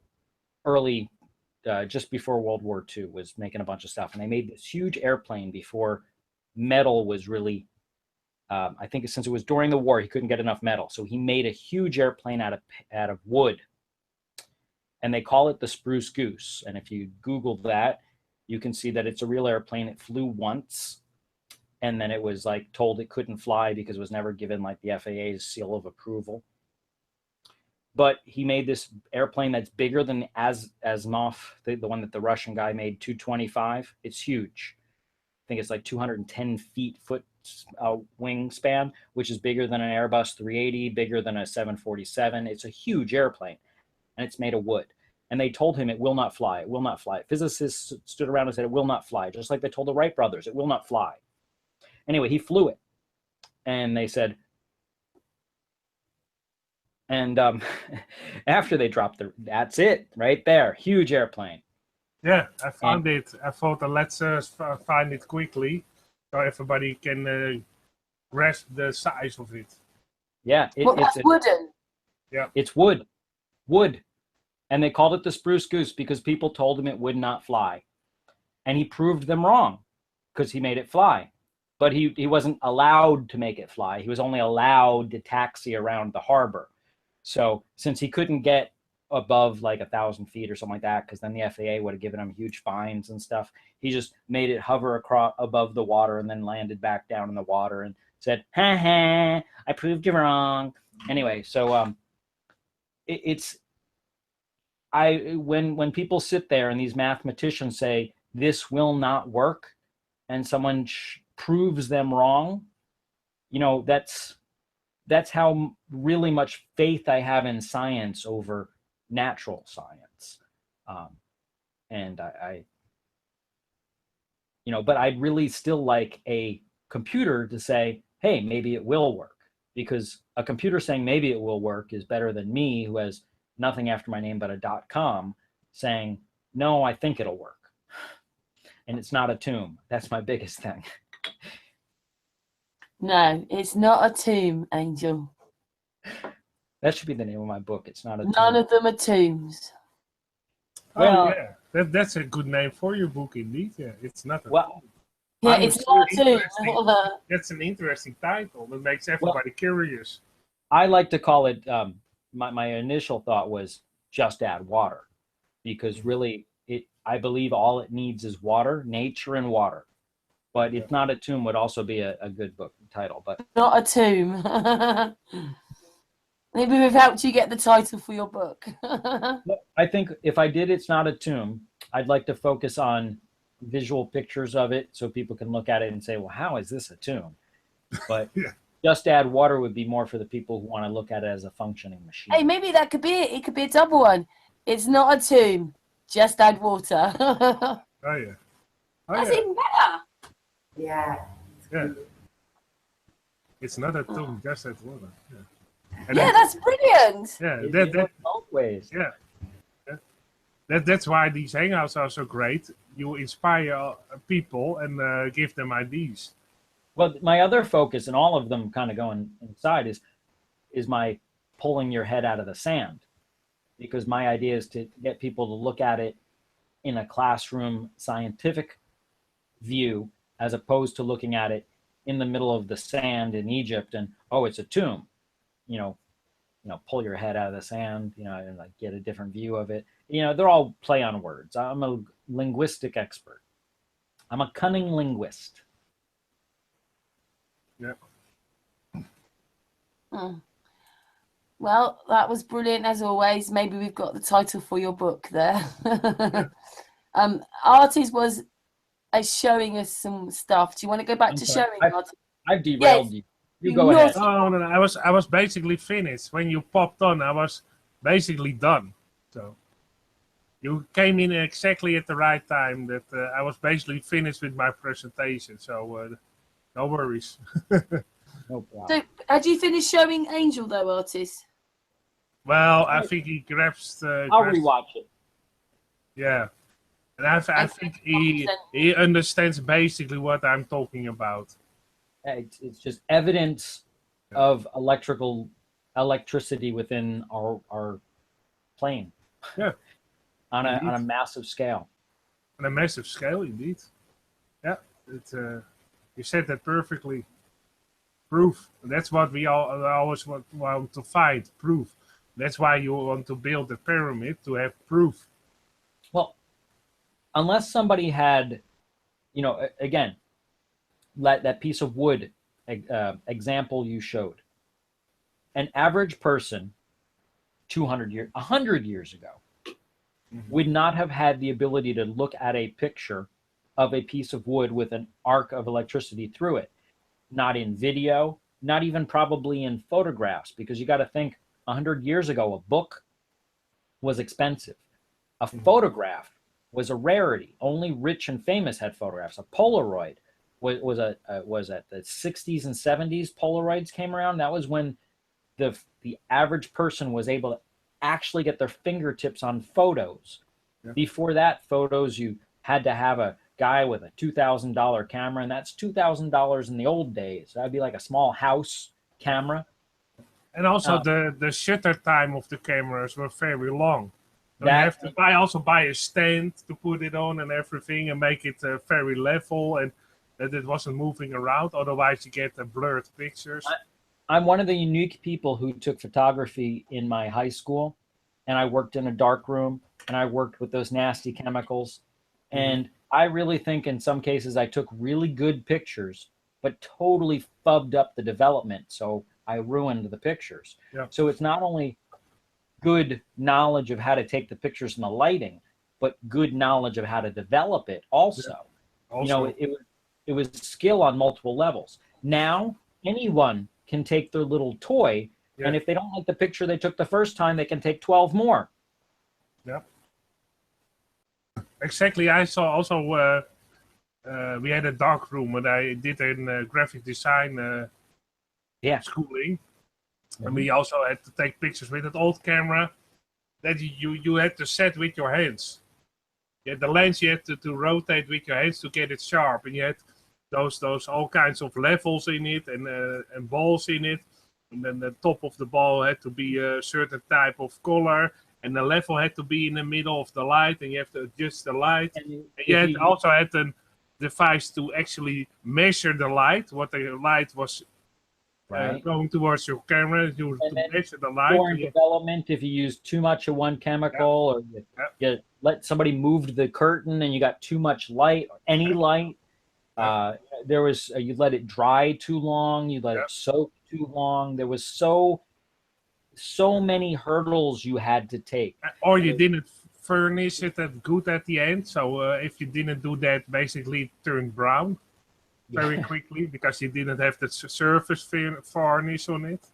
early, just before World War II, was making a bunch of stuff, and they made this huge airplane before metal was really. I think since it was during the war, he couldn't get enough metal, so he made a huge airplane out of wood, and they call it the Spruce Goose. And if you Google that, you can see that it's a real airplane. It flew once, and then it was like told it couldn't fly because it was never given like the FAA's seal of approval. But he made this airplane that's bigger than Asimov, the one that the Russian guy made, 225. It's huge. I think it's like 210 foot wingspan, which is bigger than an Airbus 380, bigger than a 747. It's a huge airplane, and it's made of wood. And they told him it will not fly. It will not fly. Physicists stood around and said it will not fly, just like they told the Wright brothers it will not fly. Anyway, he flew it, and they said, and after they dropped that's it right there, huge airplane. Yeah, I found it. I thought let's find it quickly so everybody can grasp the size of it. Yeah, it's wooden. Yeah, it's wood, and they called it the Spruce Goose because people told him it would not fly, and he proved them wrong because he made it fly. But he wasn't allowed to make it fly. He was only allowed to taxi around the harbor. So since he couldn't get above like 1,000 feet or something like that, because then the FAA would have given him huge fines and stuff, he just made it hover across above the water and then landed back down in the water and said, "Ha ha, I proved you wrong." Anyway, so when people sit there and these mathematicians say this will not work, and someone proves them wrong, that's how really much faith I have in science over natural science. And but I'd really still like a computer to say, hey, maybe it will work, because a computer saying maybe it will work is better than me, who has nothing after my name but a .com, saying, no, I think it'll work. And it's not a tomb. That's my biggest thing. No, it's not a tomb, Angel. That should be the name of my book. It's not a tomb. None of them are tombs. Well, yeah, that's a good name for your book, indeed. Yeah, it's not a tomb. Yeah, it's not a tomb. That's an interesting title. That makes everybody curious. I like to call it. My initial thought was just add water, because really, I believe all it needs is water, nature, and water. But It's Not a Tomb would also be a good book title. But not a tomb. Maybe we've helped you get the title for your book. I think if I did It's Not a Tomb, I'd like to focus on visual pictures of it so people can look at it and say, well, how is this a tomb? But just add water would be more for the people who want to look at it as a functioning machine. Hey, maybe that could be it. It could be a double one. It's not a tomb. Just add water. Oh, yeah. That's even better. Yeah. Yeah. It's not a tomb, just add water. Yeah. And that's brilliant. Yeah, that both ways. Yeah. That's why these hangouts are so great. You inspire people and give them ideas. Well, my other focus, and all of them kind of going inside, is my pulling your head out of the sand, because my idea is to get people to look at it in a classroom, scientific view, as opposed to looking at it in the middle of the sand in Egypt and, oh, it's a tomb. Pull your head out of the sand, and like get a different view of it. They're all play on words. I'm a linguistic expert. I'm a cunning linguist. Yeah. Well, that was brilliant as always. Maybe we've got the title for your book there. Artis was showing us some stuff. Do you want to go back to showing, Artis? I've derailed you. You go naughty ahead. No, I was basically finished. When you popped on, I was basically done. So you came in exactly at the right time. That I was basically finished with my presentation. So no worries. No problem. So, had you finished showing Angel though, Artis? Well, I think he grabs. I'll rewatch it. Yeah, and I think he understands basically what I'm talking about. It's just evidence of electricity within our plane. Yeah, on a massive scale. On a massive scale, indeed. Yeah, you said that perfectly. Proof. That's what we always want to find. Proof. That's why you want to build a pyramid, to have proof. Well, unless somebody had, again, that piece of wood example you showed, an average person 100 years ago would not have had the ability to look at a picture of a piece of wood with an arc of electricity through it. Not in video, not even probably in photographs, because you got to think 100 years ago, a book was expensive. A photograph was a rarity. Only rich and famous had photographs. A Polaroid was at the 60s and 70s. Polaroids came around. That was when the average person was able to actually get their fingertips on photos. Yeah. Before that, photos, you had to have a guy with a $2,000 camera, and that's $2,000 in the old days. That'd be like a small house camera. And also the shutter time of the cameras were very long. So you have to buy a stand to put it on and everything, and make it very level, and that it wasn't moving around. Otherwise, you get blurred pictures. I'm one of the unique people who took photography in my high school, and I worked in a dark room, and I worked with those nasty chemicals, and I really think in some cases I took really good pictures, but totally fubbed up the development. So I ruined the pictures. Yeah. So it's not only good knowledge of how to take the pictures and the lighting, but good knowledge of how to develop it also. Yeah. It was skill on multiple levels. Now anyone can take their little toy, and if they don't like the picture they took the first time, they can take 12 more. Yeah. Exactly. I saw also we had a dark room when I did in graphic design schooling, and we also had to take pictures with an old camera that you had to set with your hands. You had the lens you had to rotate with your hands to get it sharp, and you had those all kinds of levels in it and balls in it, and then the top of the ball had to be a certain type of color. And the level had to be in the middle of the light, and you have to adjust the light. And you also had a device to actually measure the light, what the light was going towards your camera. You to measure the light. During development, if you use too much of one chemical, or you let somebody move the curtain and you got too much light, or any light, there was you let it dry too long, you let it soak too long. There was so many hurdles you had to take. Or you didn't furnish it good at the end. So if you didn't do that, basically it turned brown very quickly because you didn't have the surface varnish on it.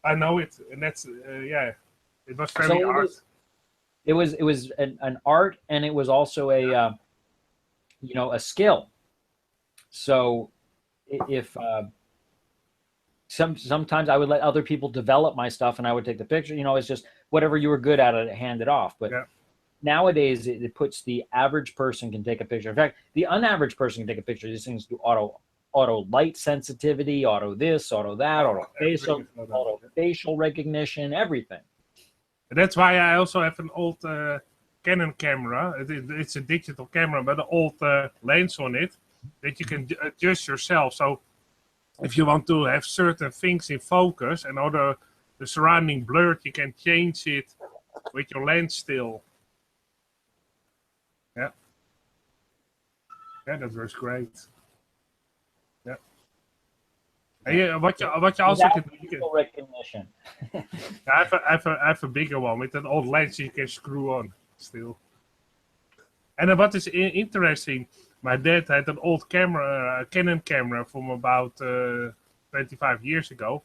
I know it, and that's it was very art. It was an art, and it was also a skill. So if sometimes I would let other people develop my stuff, and I would take the picture. It's just whatever you were good at, hand it off. But nowadays, it puts the average person can take a picture. In fact, the unaverage person can take a picture. These things do auto light sensitivity, auto this, auto that, auto facial recognition, everything. That's why I also have an old Canon camera. It's a digital camera, but an old lens on it that you can adjust yourself. So if you want to have certain things in focus and other the surrounding blurred, you can change it with your lens still. Yeah. Yeah, that was great. Yeah. And what you also can do, recognition. I have a bigger one with an old lens you can screw on still. And what is interesting, my dad had an old camera, a Canon camera from about 25 years ago.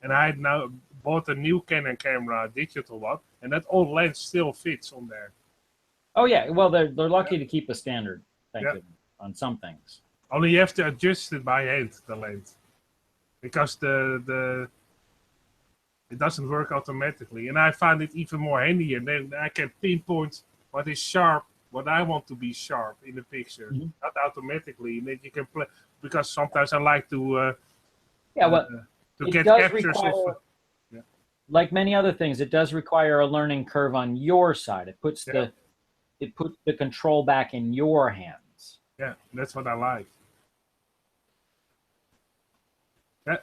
And I had now bought a new Canon camera, a digital one, and that old lens still fits on there. Oh yeah, well they're lucky to keep a standard, thank you, on some things. Only you have to adjust it by hand, the lens, because it doesn't work automatically. And I find it even more handy, and then I can pinpoint what is sharp, what I want to be sharp in the picture, not automatically. And then you can play, because sometimes I like to to get captures of. Like many other things, it does require a learning curve on your side. It puts the control back in your hands. Yeah, that's what I like. Yeah.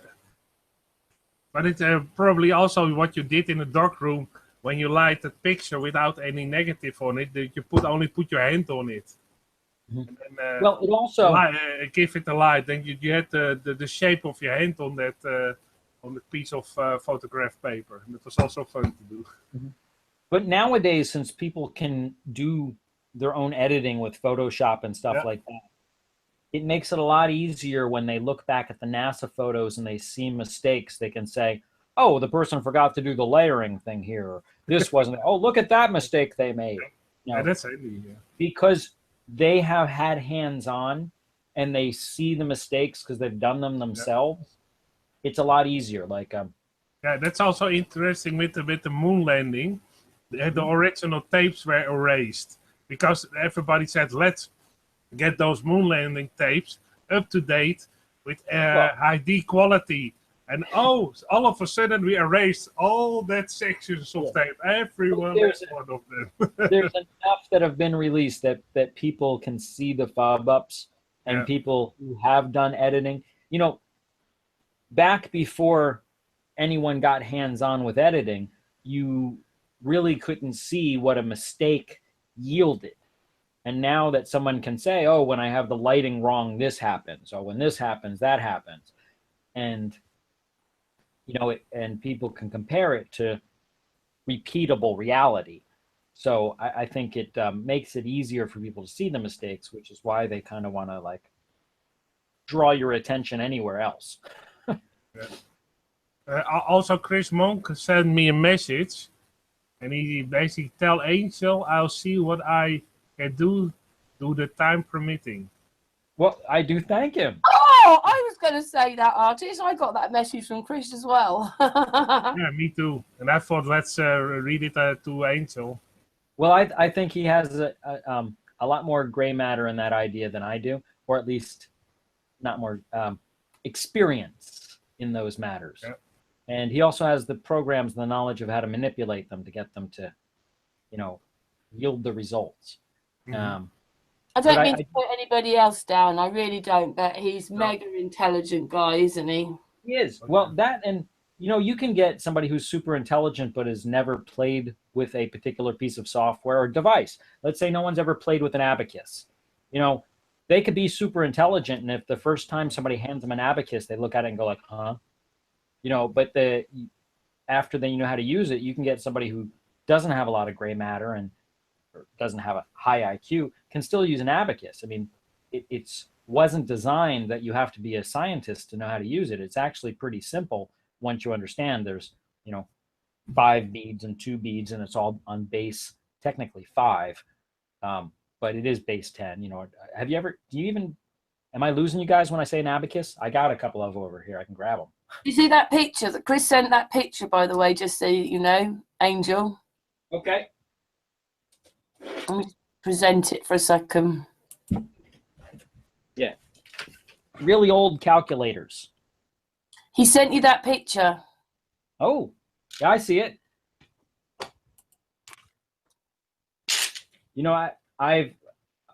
But it's probably also what you did in the dark room when you light the picture without any negative on it. That you only put your hand on it. And then, well, it also give it a light. Then you had the shape of your hand on that on the piece of photograph paper. And it was also fun to do. But nowadays, since people can do their own editing with Photoshop and stuff like that, it makes it a lot easier when they look back at the NASA photos and they see mistakes. They can say, oh, the person forgot to do the layering thing here. Or, this wasn't, oh, look at that mistake they made. You know, that's handy, because they have had hands-on and they see the mistakes because they've done them themselves. It's a lot easier. Like, yeah, that's also interesting with the moon landing. The original tapes were erased because everybody said, let's get those moon landing tapes up to date with high quality. And all of a sudden we erased all that sections of tape. Everyone has one of them. There's enough that have been released that people can see the fob ups and people who have done editing. You know, back before anyone got hands-on with editing, you really couldn't see what a mistake yielded. And now that someone can say, oh, when I have the lighting wrong, this happens. Or when this happens, that happens. And, you know, and people can compare it to repeatable reality. So I think it makes it easier for people to see the mistakes, which is why they kind of want to, like, draw your attention anywhere else. Also, Chris Monk sent me a message, and he basically tell Angel, I'll see what I can do the time permitting. Well, I do thank him. Oh, I was going to say that, artist. I got that message from Chris as well. Yeah, me too. And I thought, let's read it to Angel. Well, I think he has a lot more gray matter in that idea than I do, or at least not more experience in those matters. Yeah. And he also has the programs, the knowledge of how to manipulate them to get them to, you know, yield the results. I don't mean to put anybody else down. I really don't. But he's mega intelligent guy, isn't he? He is. Well, that, and you know, you can get somebody who's super intelligent but has never played with a particular piece of software or device. Let's say no one's ever played with an abacus. You know, they could be super intelligent, and if the first time somebody hands them an abacus, they look at it and go like, huh? You know, but after they know how to use it, you can get somebody who doesn't have a lot of gray matter and or doesn't have a high IQ, can still use an abacus. I mean, it wasn't designed that you have to be a scientist to know how to use it. It's actually pretty simple once you understand there's, you know, 5 beads and 2 beads, and it's all on base, technically 5. But it is base 10. You know, am I losing you guys when I say an abacus? I got a couple of over here. I can grab them. You see that picture that Chris sent? That picture, by the way, just so you know, Angel. Okay. Let me present it for a second. Yeah. Really old calculators. He sent you that picture. Oh, yeah, I see it. I've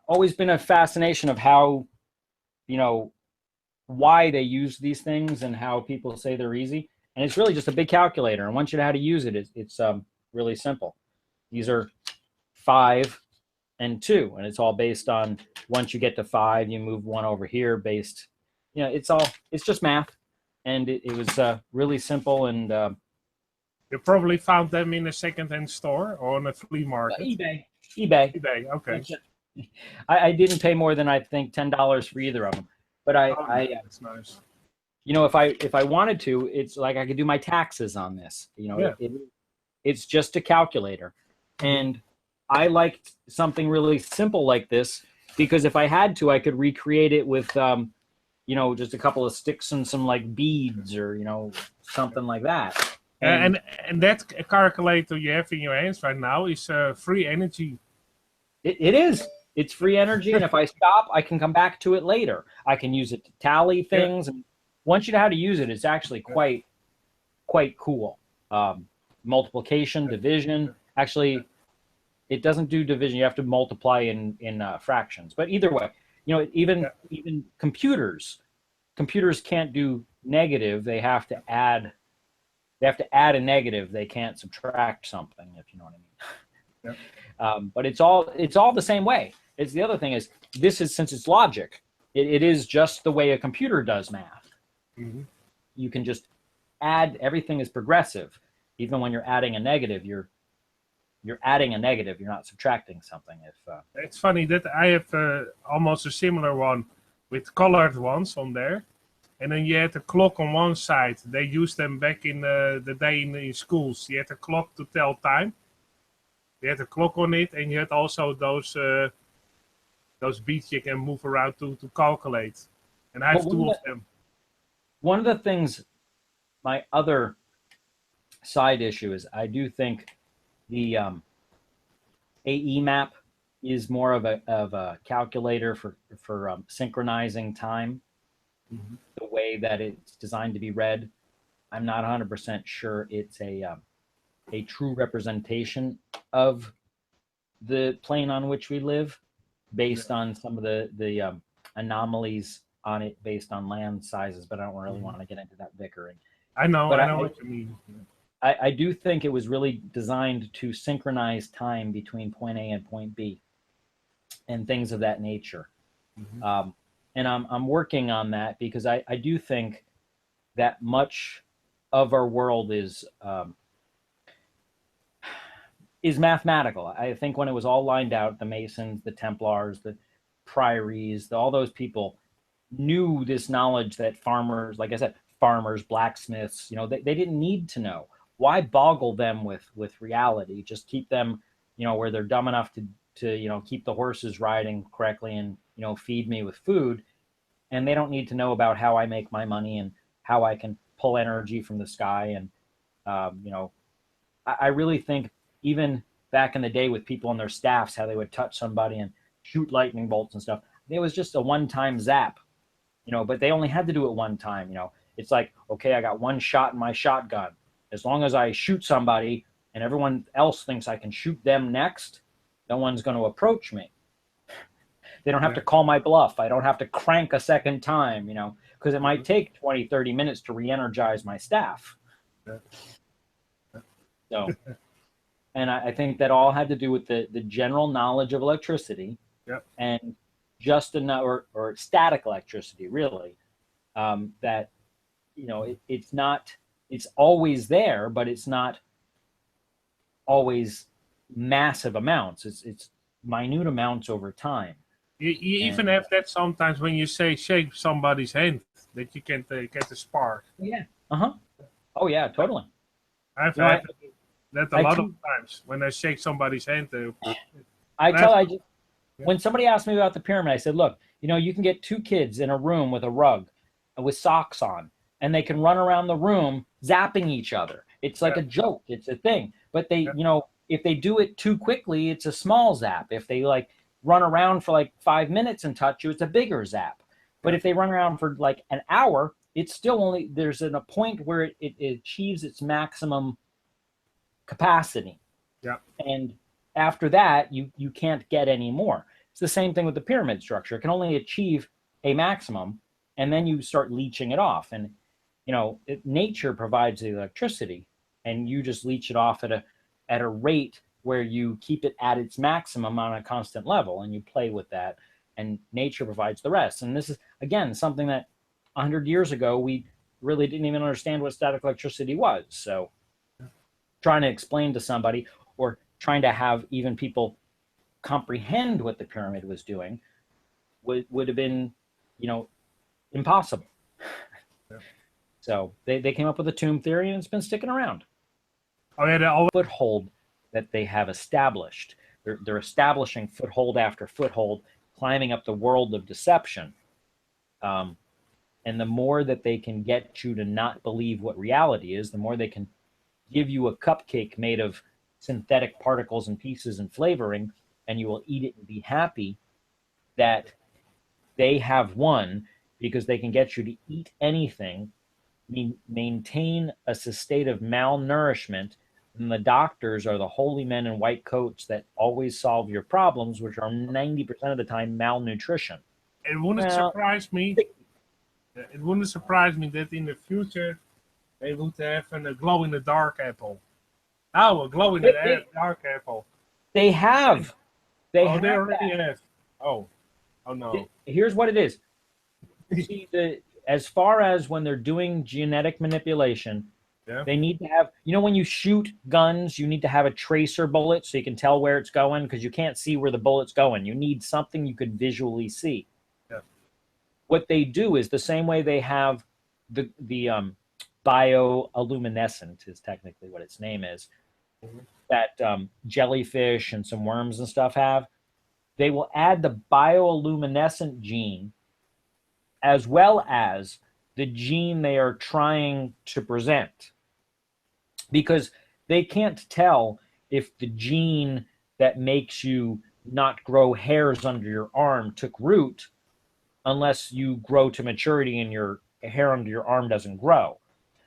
always been a fascination of how, why they use these things and how people say they're easy. And it's really just a big calculator. And once you know how to use it, it's really simple. These are 5 and 2, and it's all based on, once you get to 5, you move 1 over here based, it's just math. And it was really simple. And you probably found them in a second-hand store or on a flea market. eBay. Okay. I didn't pay more than, I think, $10 for either of them. But that's nice. If I wanted to, it's like I could do my taxes on this. It's just a calculator. And I liked something really simple like this, because if I had to, I could recreate it with just a couple of sticks and some like beads or something like that. And that calculator you have in your hands right now is free energy. It is. It's free energy, and if I stop, I can come back to it later. I can use it to tally things, and once you know how to use it, it's actually quite cool. Multiplication, division. Actually, it doesn't do division. You have to multiply in fractions. But either way, even computers can't do negative. They have to add. They have to add a negative. They can't subtract something, if you know what I mean. Yeah. But it's all the same way. It's the other thing is, since it's logic, it is just the way a computer does math. Mm-hmm. You can just add. Everything is progressive. Even when you're adding a negative, you're adding a negative. You're not subtracting something. It's funny that I have almost a similar one with colored ones on there. And then you had a clock on one side. They used them back in the day in schools. You had a clock to tell time. You had a clock on it, and you had also those beats you can move around to calculate. And I have 2 of them. One of the things, my other side issue is, I do think the AE map is more of a calculator for synchronizing time. Mm-hmm. The way that it's designed to be read, I'm not 100% sure it's a true representation of the plane on which we live, based on some of the anomalies on it, based on land sizes. But I don't really want to get into that bickering. I know what you mean. I do think it was really designed to synchronize time between point A and point B, and things of that nature. Mm-hmm. And I'm working on that, because I do think that much of our world is mathematical. I think when it was all lined out, the Masons, the Templars, the Priories, all those people knew this knowledge that farmers, like I said, blacksmiths, they didn't need to know. Why boggle them with reality? Just keep them, where they're dumb enough to keep the horses riding correctly and, feed me with food. And they don't need to know about how I make my money and how I can pull energy from the sky. And, I really think even back in the day with people on their staffs, how they would touch somebody and shoot lightning bolts and stuff, it was just a one-time zap, but they only had to do it one time. It's like, okay, I got one shot in my shotgun. As long as I shoot somebody and everyone else thinks I can shoot them next, no one's going to approach me. They don't have to call my bluff. I don't have to crank a second time, because it might take 20, 30 minutes to re-energize my staff. So, and I think that all had to do with the general knowledge of electricity, and just enough, or static electricity, really, that, it's always there, but it's not always massive amounts. It's minute amounts over time. You even have that sometimes when you shake somebody's hand, that you can get a spark. Yeah. Oh yeah, totally. I've had that a lot of times when I shake somebody's hand. When somebody asked me about the pyramid, I said, look, you can get 2 kids in a room with a rug with socks on, and they can run around the room zapping each other. It's like a joke. It's a thing. But they, if they do it too quickly, it's a small zap. If they run around for 5 minutes and touch you, it's a bigger zap. But if they run around for an hour, it's still there's a point where it achieves its maximum capacity. Yeah. And after that, you can't get any more. It's the same thing with the pyramid structure. It can only achieve a maximum, and then you start leaching it off. And nature provides the electricity, and you just leach it off at a rate where you keep it at its maximum on a constant level, and you play with that, and nature provides the rest. And this is, again, something that 100 years ago we really didn't even understand what static electricity was. So trying to explain to somebody, or trying to have even people comprehend what the pyramid was doing, would have been, impossible. Yeah. So they came up with the tomb theory, and it's been sticking around. Oh yeah, they always Foothold that they have established. They're establishing foothold after foothold, climbing up the world of deception. And the more that they can get you to not believe what reality is, the more they can give you a cupcake made of synthetic particles and pieces and flavoring, and you will eat it and be happy that they have won, because they can get you to eat anything, maintain a state of malnourishment, and the doctors are the holy men in white coats that always solve your problems, which are 90% of the time malnutrition. It wouldn't surprise me. It wouldn't surprise me that in the future they would have a glow-in-the-dark apple. Oh, a glow-in-the-dark apple. They have. They already have. Oh no. Here's what it is. See, as far as when they're doing genetic manipulation, they need to have, when you shoot guns, you need to have a tracer bullet so you can tell where it's going, because you can't see where the bullet's going. You need something you could visually see. Yeah. What they do is the same way they have the bioluminescent is technically what its name is, that jellyfish and some worms and stuff have. They will add the bioluminescent gene as well as the gene they are trying to present, because they can't tell if the gene that makes you not grow hairs under your arm took root unless you grow to maturity and your hair under your arm doesn't grow.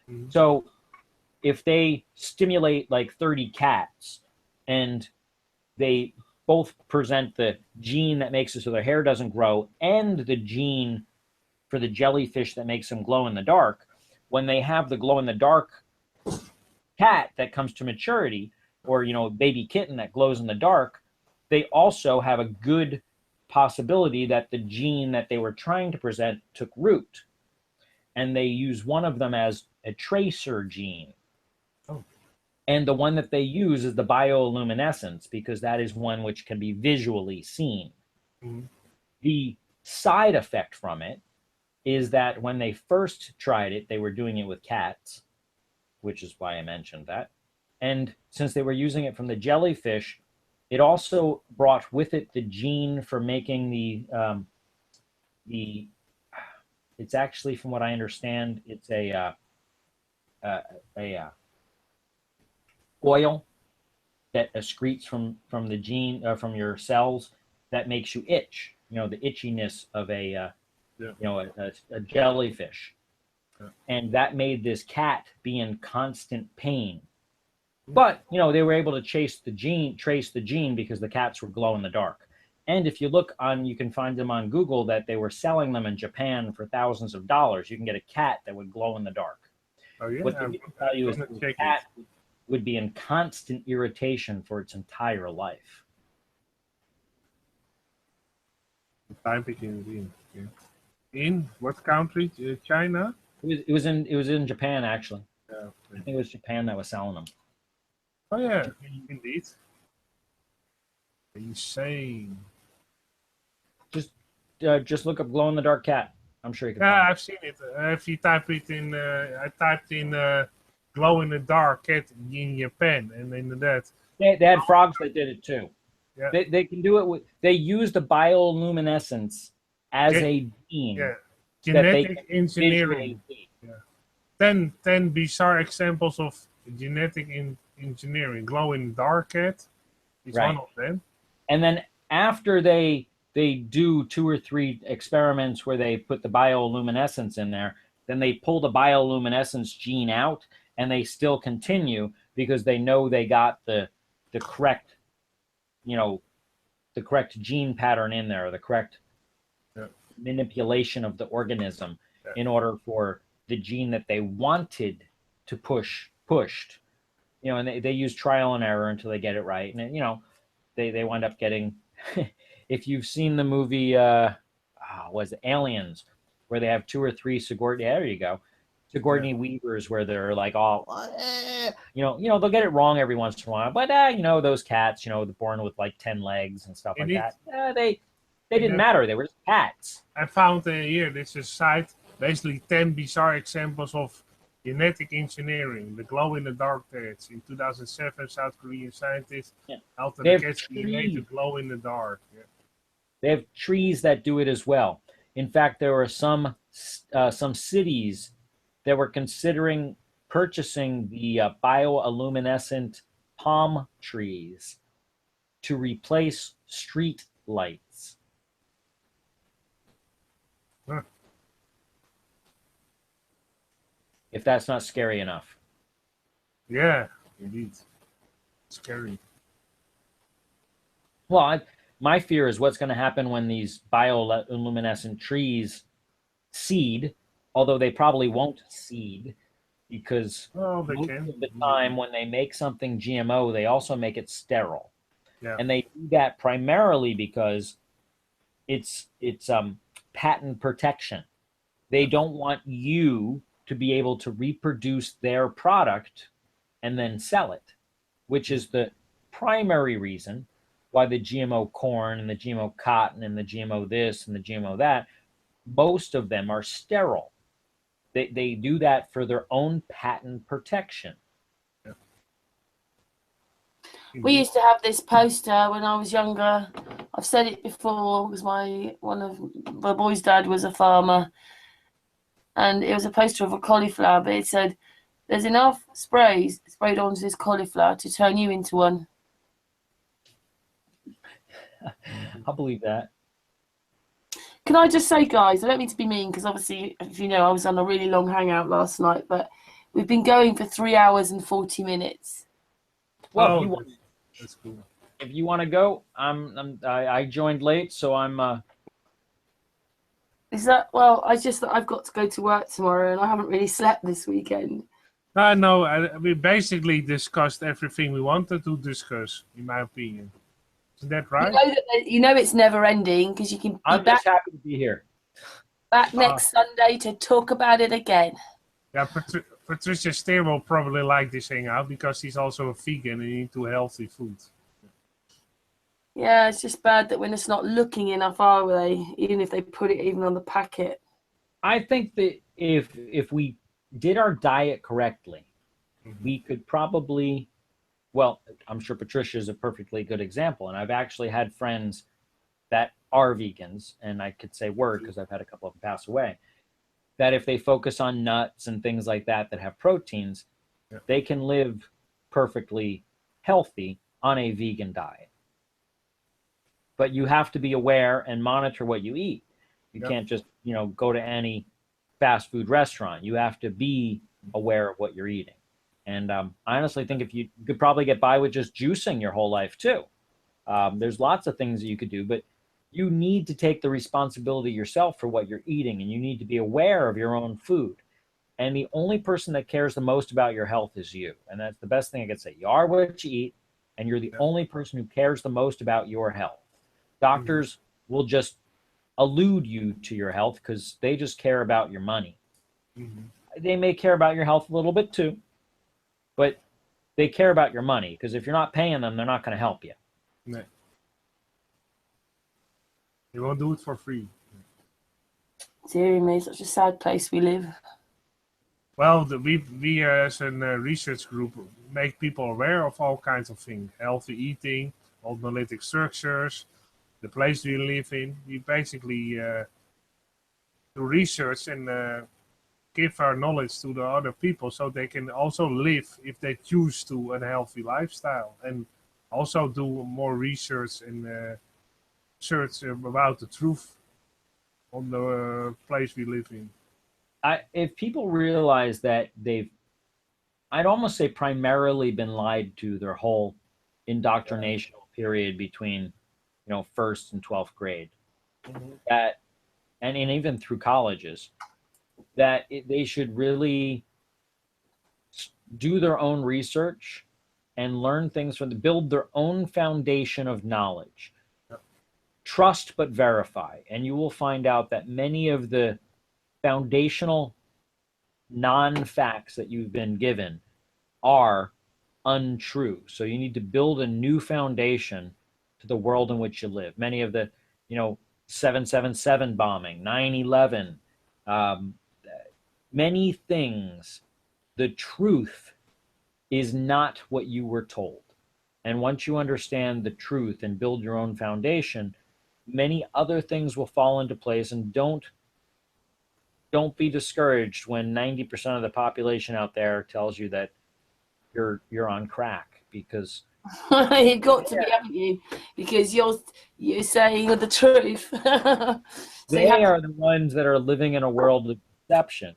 Mm-hmm. So if they stimulate like 30 cats and they both present the gene that makes it so their hair doesn't grow and the gene for the jellyfish that makes them glow in the dark, when they have the glow in the dark cat that comes to maturity, or baby kitten that glows in the dark, they also have a good possibility that the gene that they were trying to present took root, and they use one of them as a tracer gene. And the one that they use is the bioluminescence, because that is one which can be visually seen. Mm-hmm. The side effect from it is that when they first tried it, they were doing it with cats, which is why I mentioned that. And since they were using it from the jellyfish, it also brought with it the gene for making it's actually, from what I understand, it's a oil that excretes from the gene, from your cells, that makes you itch. The itchiness of a jellyfish. Yeah. And that made this cat be in constant pain. But, they were able to trace the gene because the cats were glow in the dark. And if you look you can find them on Google, that they were selling them in Japan for thousands of dollars. You can get a cat that would glow in the dark. Oh, yeah? What they didn't tell you is the cat would be in constant irritation for its entire life. In what country? China? It was in Japan, actually. Yeah, okay. I think it was Japan that was selling them. Oh yeah, indeed. Insane. Just look up glow in the dark cat. I'm sure you can. Yeah, I've seen it. If you type it in, I typed in glow in the dark cat in Japan, and in that. They had frogs that did it too. Yeah. They can do it they use the bioluminescence as a gene. Yeah. Genetic engineering. Yeah. 10 bizarre examples of genetic engineering. Glow in the dark cat is one of them. And then after they do 2 or 3 experiments where they put the bioluminescence in there, then they pull the bioluminescence gene out, and they still continue because they know they got the correct you know, the correct gene pattern in there, the correct Yeah. manipulation of the organism Yeah. in order for the gene that they wanted to pushed. You know, and they use trial and error until they get it right. And, you know, they wind up getting, if you've seen the movie, was it Aliens, where they have 2 or 3 Sigourney, there you go, Sigourney Weavers, where they're like all, they'll get it wrong every once in a while, but those cats, they're born with like 10 legs and stuff like that. They didn't matter. They were just cats. I found here, this is a site, basically 10 bizarre examples of genetic engineering, the glow-in-the-dark tests. In 2007, South Korean scientists altered the cat's DNA to glow in the dark. Yeah. They have trees that do it as well. In fact, there were some cities that were considering purchasing the bioluminescent palm trees to replace street lights. Huh. If that's not scary enough. Yeah, indeed. Scary. Well, my fear is what's going to happen when these bioluminescent trees seed, although they probably won't seed, because most of the time when they make something GMO, they also make it sterile. Yeah. And they do that primarily because it's patent protection. They don't want you to be able to reproduce their product and then sell it, which is the primary reason why the GMO corn and the GMO cotton and the GMO this and the GMO that, most of them are sterile. They do that for their own patent protection. Yeah. We used to have this poster when I was younger. I've said it before because one of my boy's dad was a farmer, and it was a poster of a cauliflower, but it said, "There's enough sprays sprayed onto this cauliflower to turn you into one." I'll believe that. Can I just say, guys, I don't mean to be mean, because obviously, if you know, I was on a really long hangout last night, but we've been going for 3 hours and 40 minutes. Well, that's cool. If you want to go, I joined late, so I'm. Is that, well? I've got to go to work tomorrow, and I haven't really slept this weekend. No, we basically discussed everything we wanted to discuss, in my opinion. Isn't that right? You know it's never ending, because you can be I'm just happy to be here. Back next Sunday to talk about it again. Yeah, Patricia Steer will probably like this hangout because he's also a vegan and into healthy food. Yeah, it's just bad that we're just not looking enough, are they? Even if they put it even on the packet. I think that if we did our diet correctly, we could probably, well, I'm sure Patricia is a perfectly good example, and I've actually had friends that are vegans, and I could say were because I've had a couple of them pass away, that if they focus on nuts and things like that have proteins, they can live perfectly healthy on a vegan diet. But you have to be aware and monitor what you eat. You can't just, go to any fast food restaurant. You have to be aware of what you're eating. And I honestly think if you could probably get by with just juicing your whole life too. There's lots of things that you could do, but you need to take the responsibility yourself for what you're eating, and you need to be aware of your own food. And the only person that cares the most about your health is you. And that's the best thing I could say. You are what you eat, and you're the only person who cares the most about your health. Doctors will just allude you to your health because they just care about your money. They may care about your health a little bit too, but they care about your money because if you're not paying them, they're not going to help you. No. They won't do it for free. Dear me, such a sad place we live. Well, we as a research group make people aware of all kinds of things. Healthy eating, old monolithic structures, the place we live in. We basically do research and give our knowledge to the other people so they can also live, if they choose to, a healthy lifestyle. And also do more research and search about the truth on the place we live in. If people realize that I'd almost say primarily been lied to their whole indoctrinational period between, you know, 1st and 12th grade. Mm-hmm. That, and even through colleges, that they should really do their own research and learn things from build their own foundation of knowledge. Yep. Trust but verify, and you will find out that many of the foundational non-facts that you've been given are untrue. So you need to build a new foundation to the world in which you live. Many of the, you know, 777 bombing, 9/11, many things, the truth is not what you were told. And once you understand the truth and build your own foundation, many other things will fall into place. And don't be discouraged when 90% of the population out there tells you that you're on crack, because you've got to be, haven't you? Because you're saying the truth. So they are the ones that are living in a world of deception,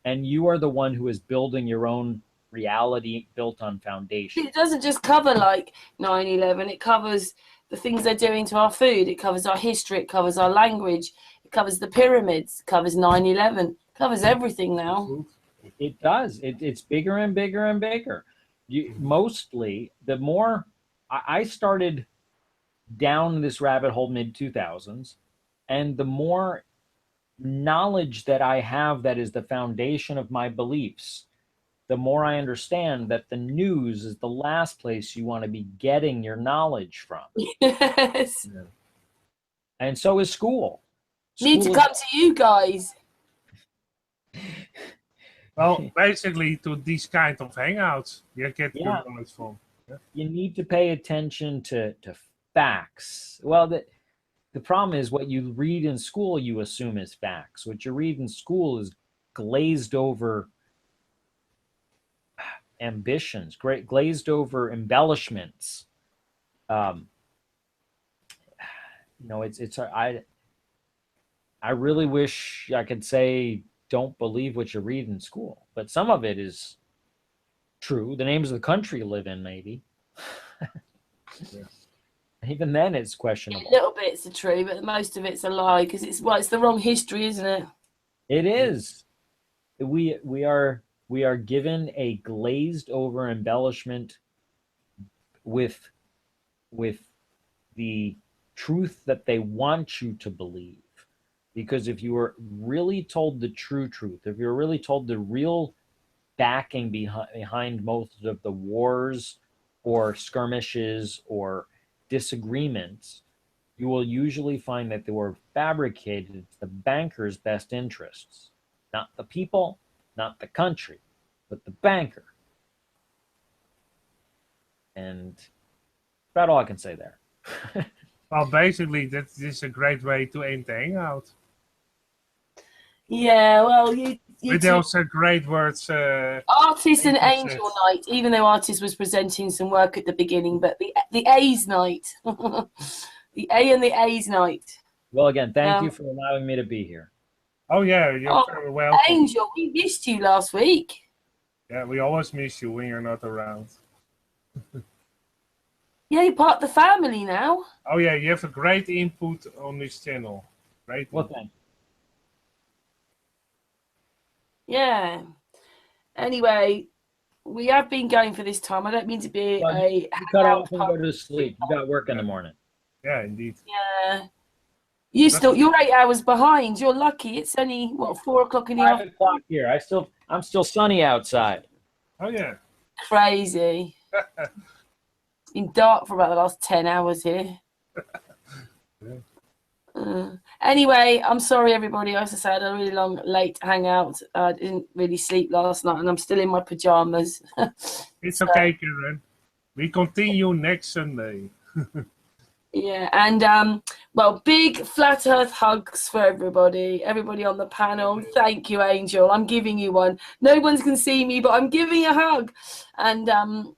and you are the one who is building your own reality built on foundation. It doesn't just cover like 9/11. It covers the things they're doing to our food. It covers our history. It covers our language. It covers the pyramids. It covers 9/11. It covers everything now. It does. It's bigger and bigger and bigger. Mostly, the more I started down this rabbit hole mid-2000s, and the more knowledge that I have that is the foundation of my beliefs, the more I understand that the news is the last place you want to be getting your knowledge from. Yes. Yeah. And so is school. Need to come to you guys. Well, basically to these kind of hangouts, you get good knowledge from. Yeah. You need to pay attention to facts. Well, the problem is what you read in school, you assume is facts. What you read in school is glazed over ambitions, glazed over embellishments. You know, I really wish I could say don't believe what you read in school, but some of it is true. The names of the country you live in, maybe. Yeah. Even then, it's questionable. A little bits are true, but most of it's a lie, because it's the wrong history, isn't it? It is. We are given a glazed over embellishment with the truth that they want you to believe. Because if you were really told the true truth, if you're really told the real backing behind most of the wars or skirmishes or disagreements, you will usually find that they were fabricated to the banker's best interests. Not the people, not the country, but the banker. And that's about all I can say there. Well, basically, this is a great way to end the hangout. Yeah, well, you with those great words. Artist and Angel Night, even though Artist was presenting some work at the beginning, but the A's night. The A and the A's night. Well, again, thank you for allowing me to be here. Oh, yeah, you're very welcome. Angel, we missed you last week. Yeah, we always miss you when you're not around. Yeah, you're part of the family now. Oh, yeah, you have a great input on this channel. Great. Well, thank you. Yeah. Anyway, we have been going for this time. I don't mean to be you cut off and go to sleep. You got work in the morning. Yeah, indeed. Yeah. You're 8 hours behind. You're lucky. It's only what, 4 o'clock in the afternoon. 5 o'clock here. I'm still sunny outside. Oh yeah. Crazy. It's been dark for about the last 10 hours here. Anyway, I'm sorry everybody. As I said, a really long late hangout. I didn't really sleep last night, and I'm still in my pajamas. It's okay, Karen. We continue next Sunday. Yeah, and well, big flat earth hugs for everybody on the panel. Thank you, Angel. I'm giving you one. No one can see me, but I'm giving a hug. And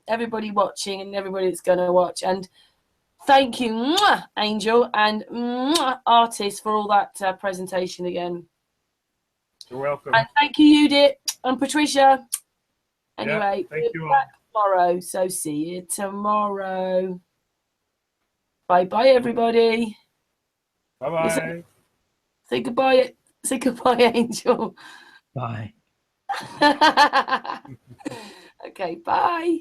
everybody watching and everybody that's going to watch. And thank you, Angel, and Artist, for all that presentation again. You're welcome. And thank you, Judith and Patricia. Anyway, thank you all. Back tomorrow, so see you tomorrow. Bye bye, everybody. Bye bye. Say goodbye. Say goodbye, Angel. Bye. Okay, bye.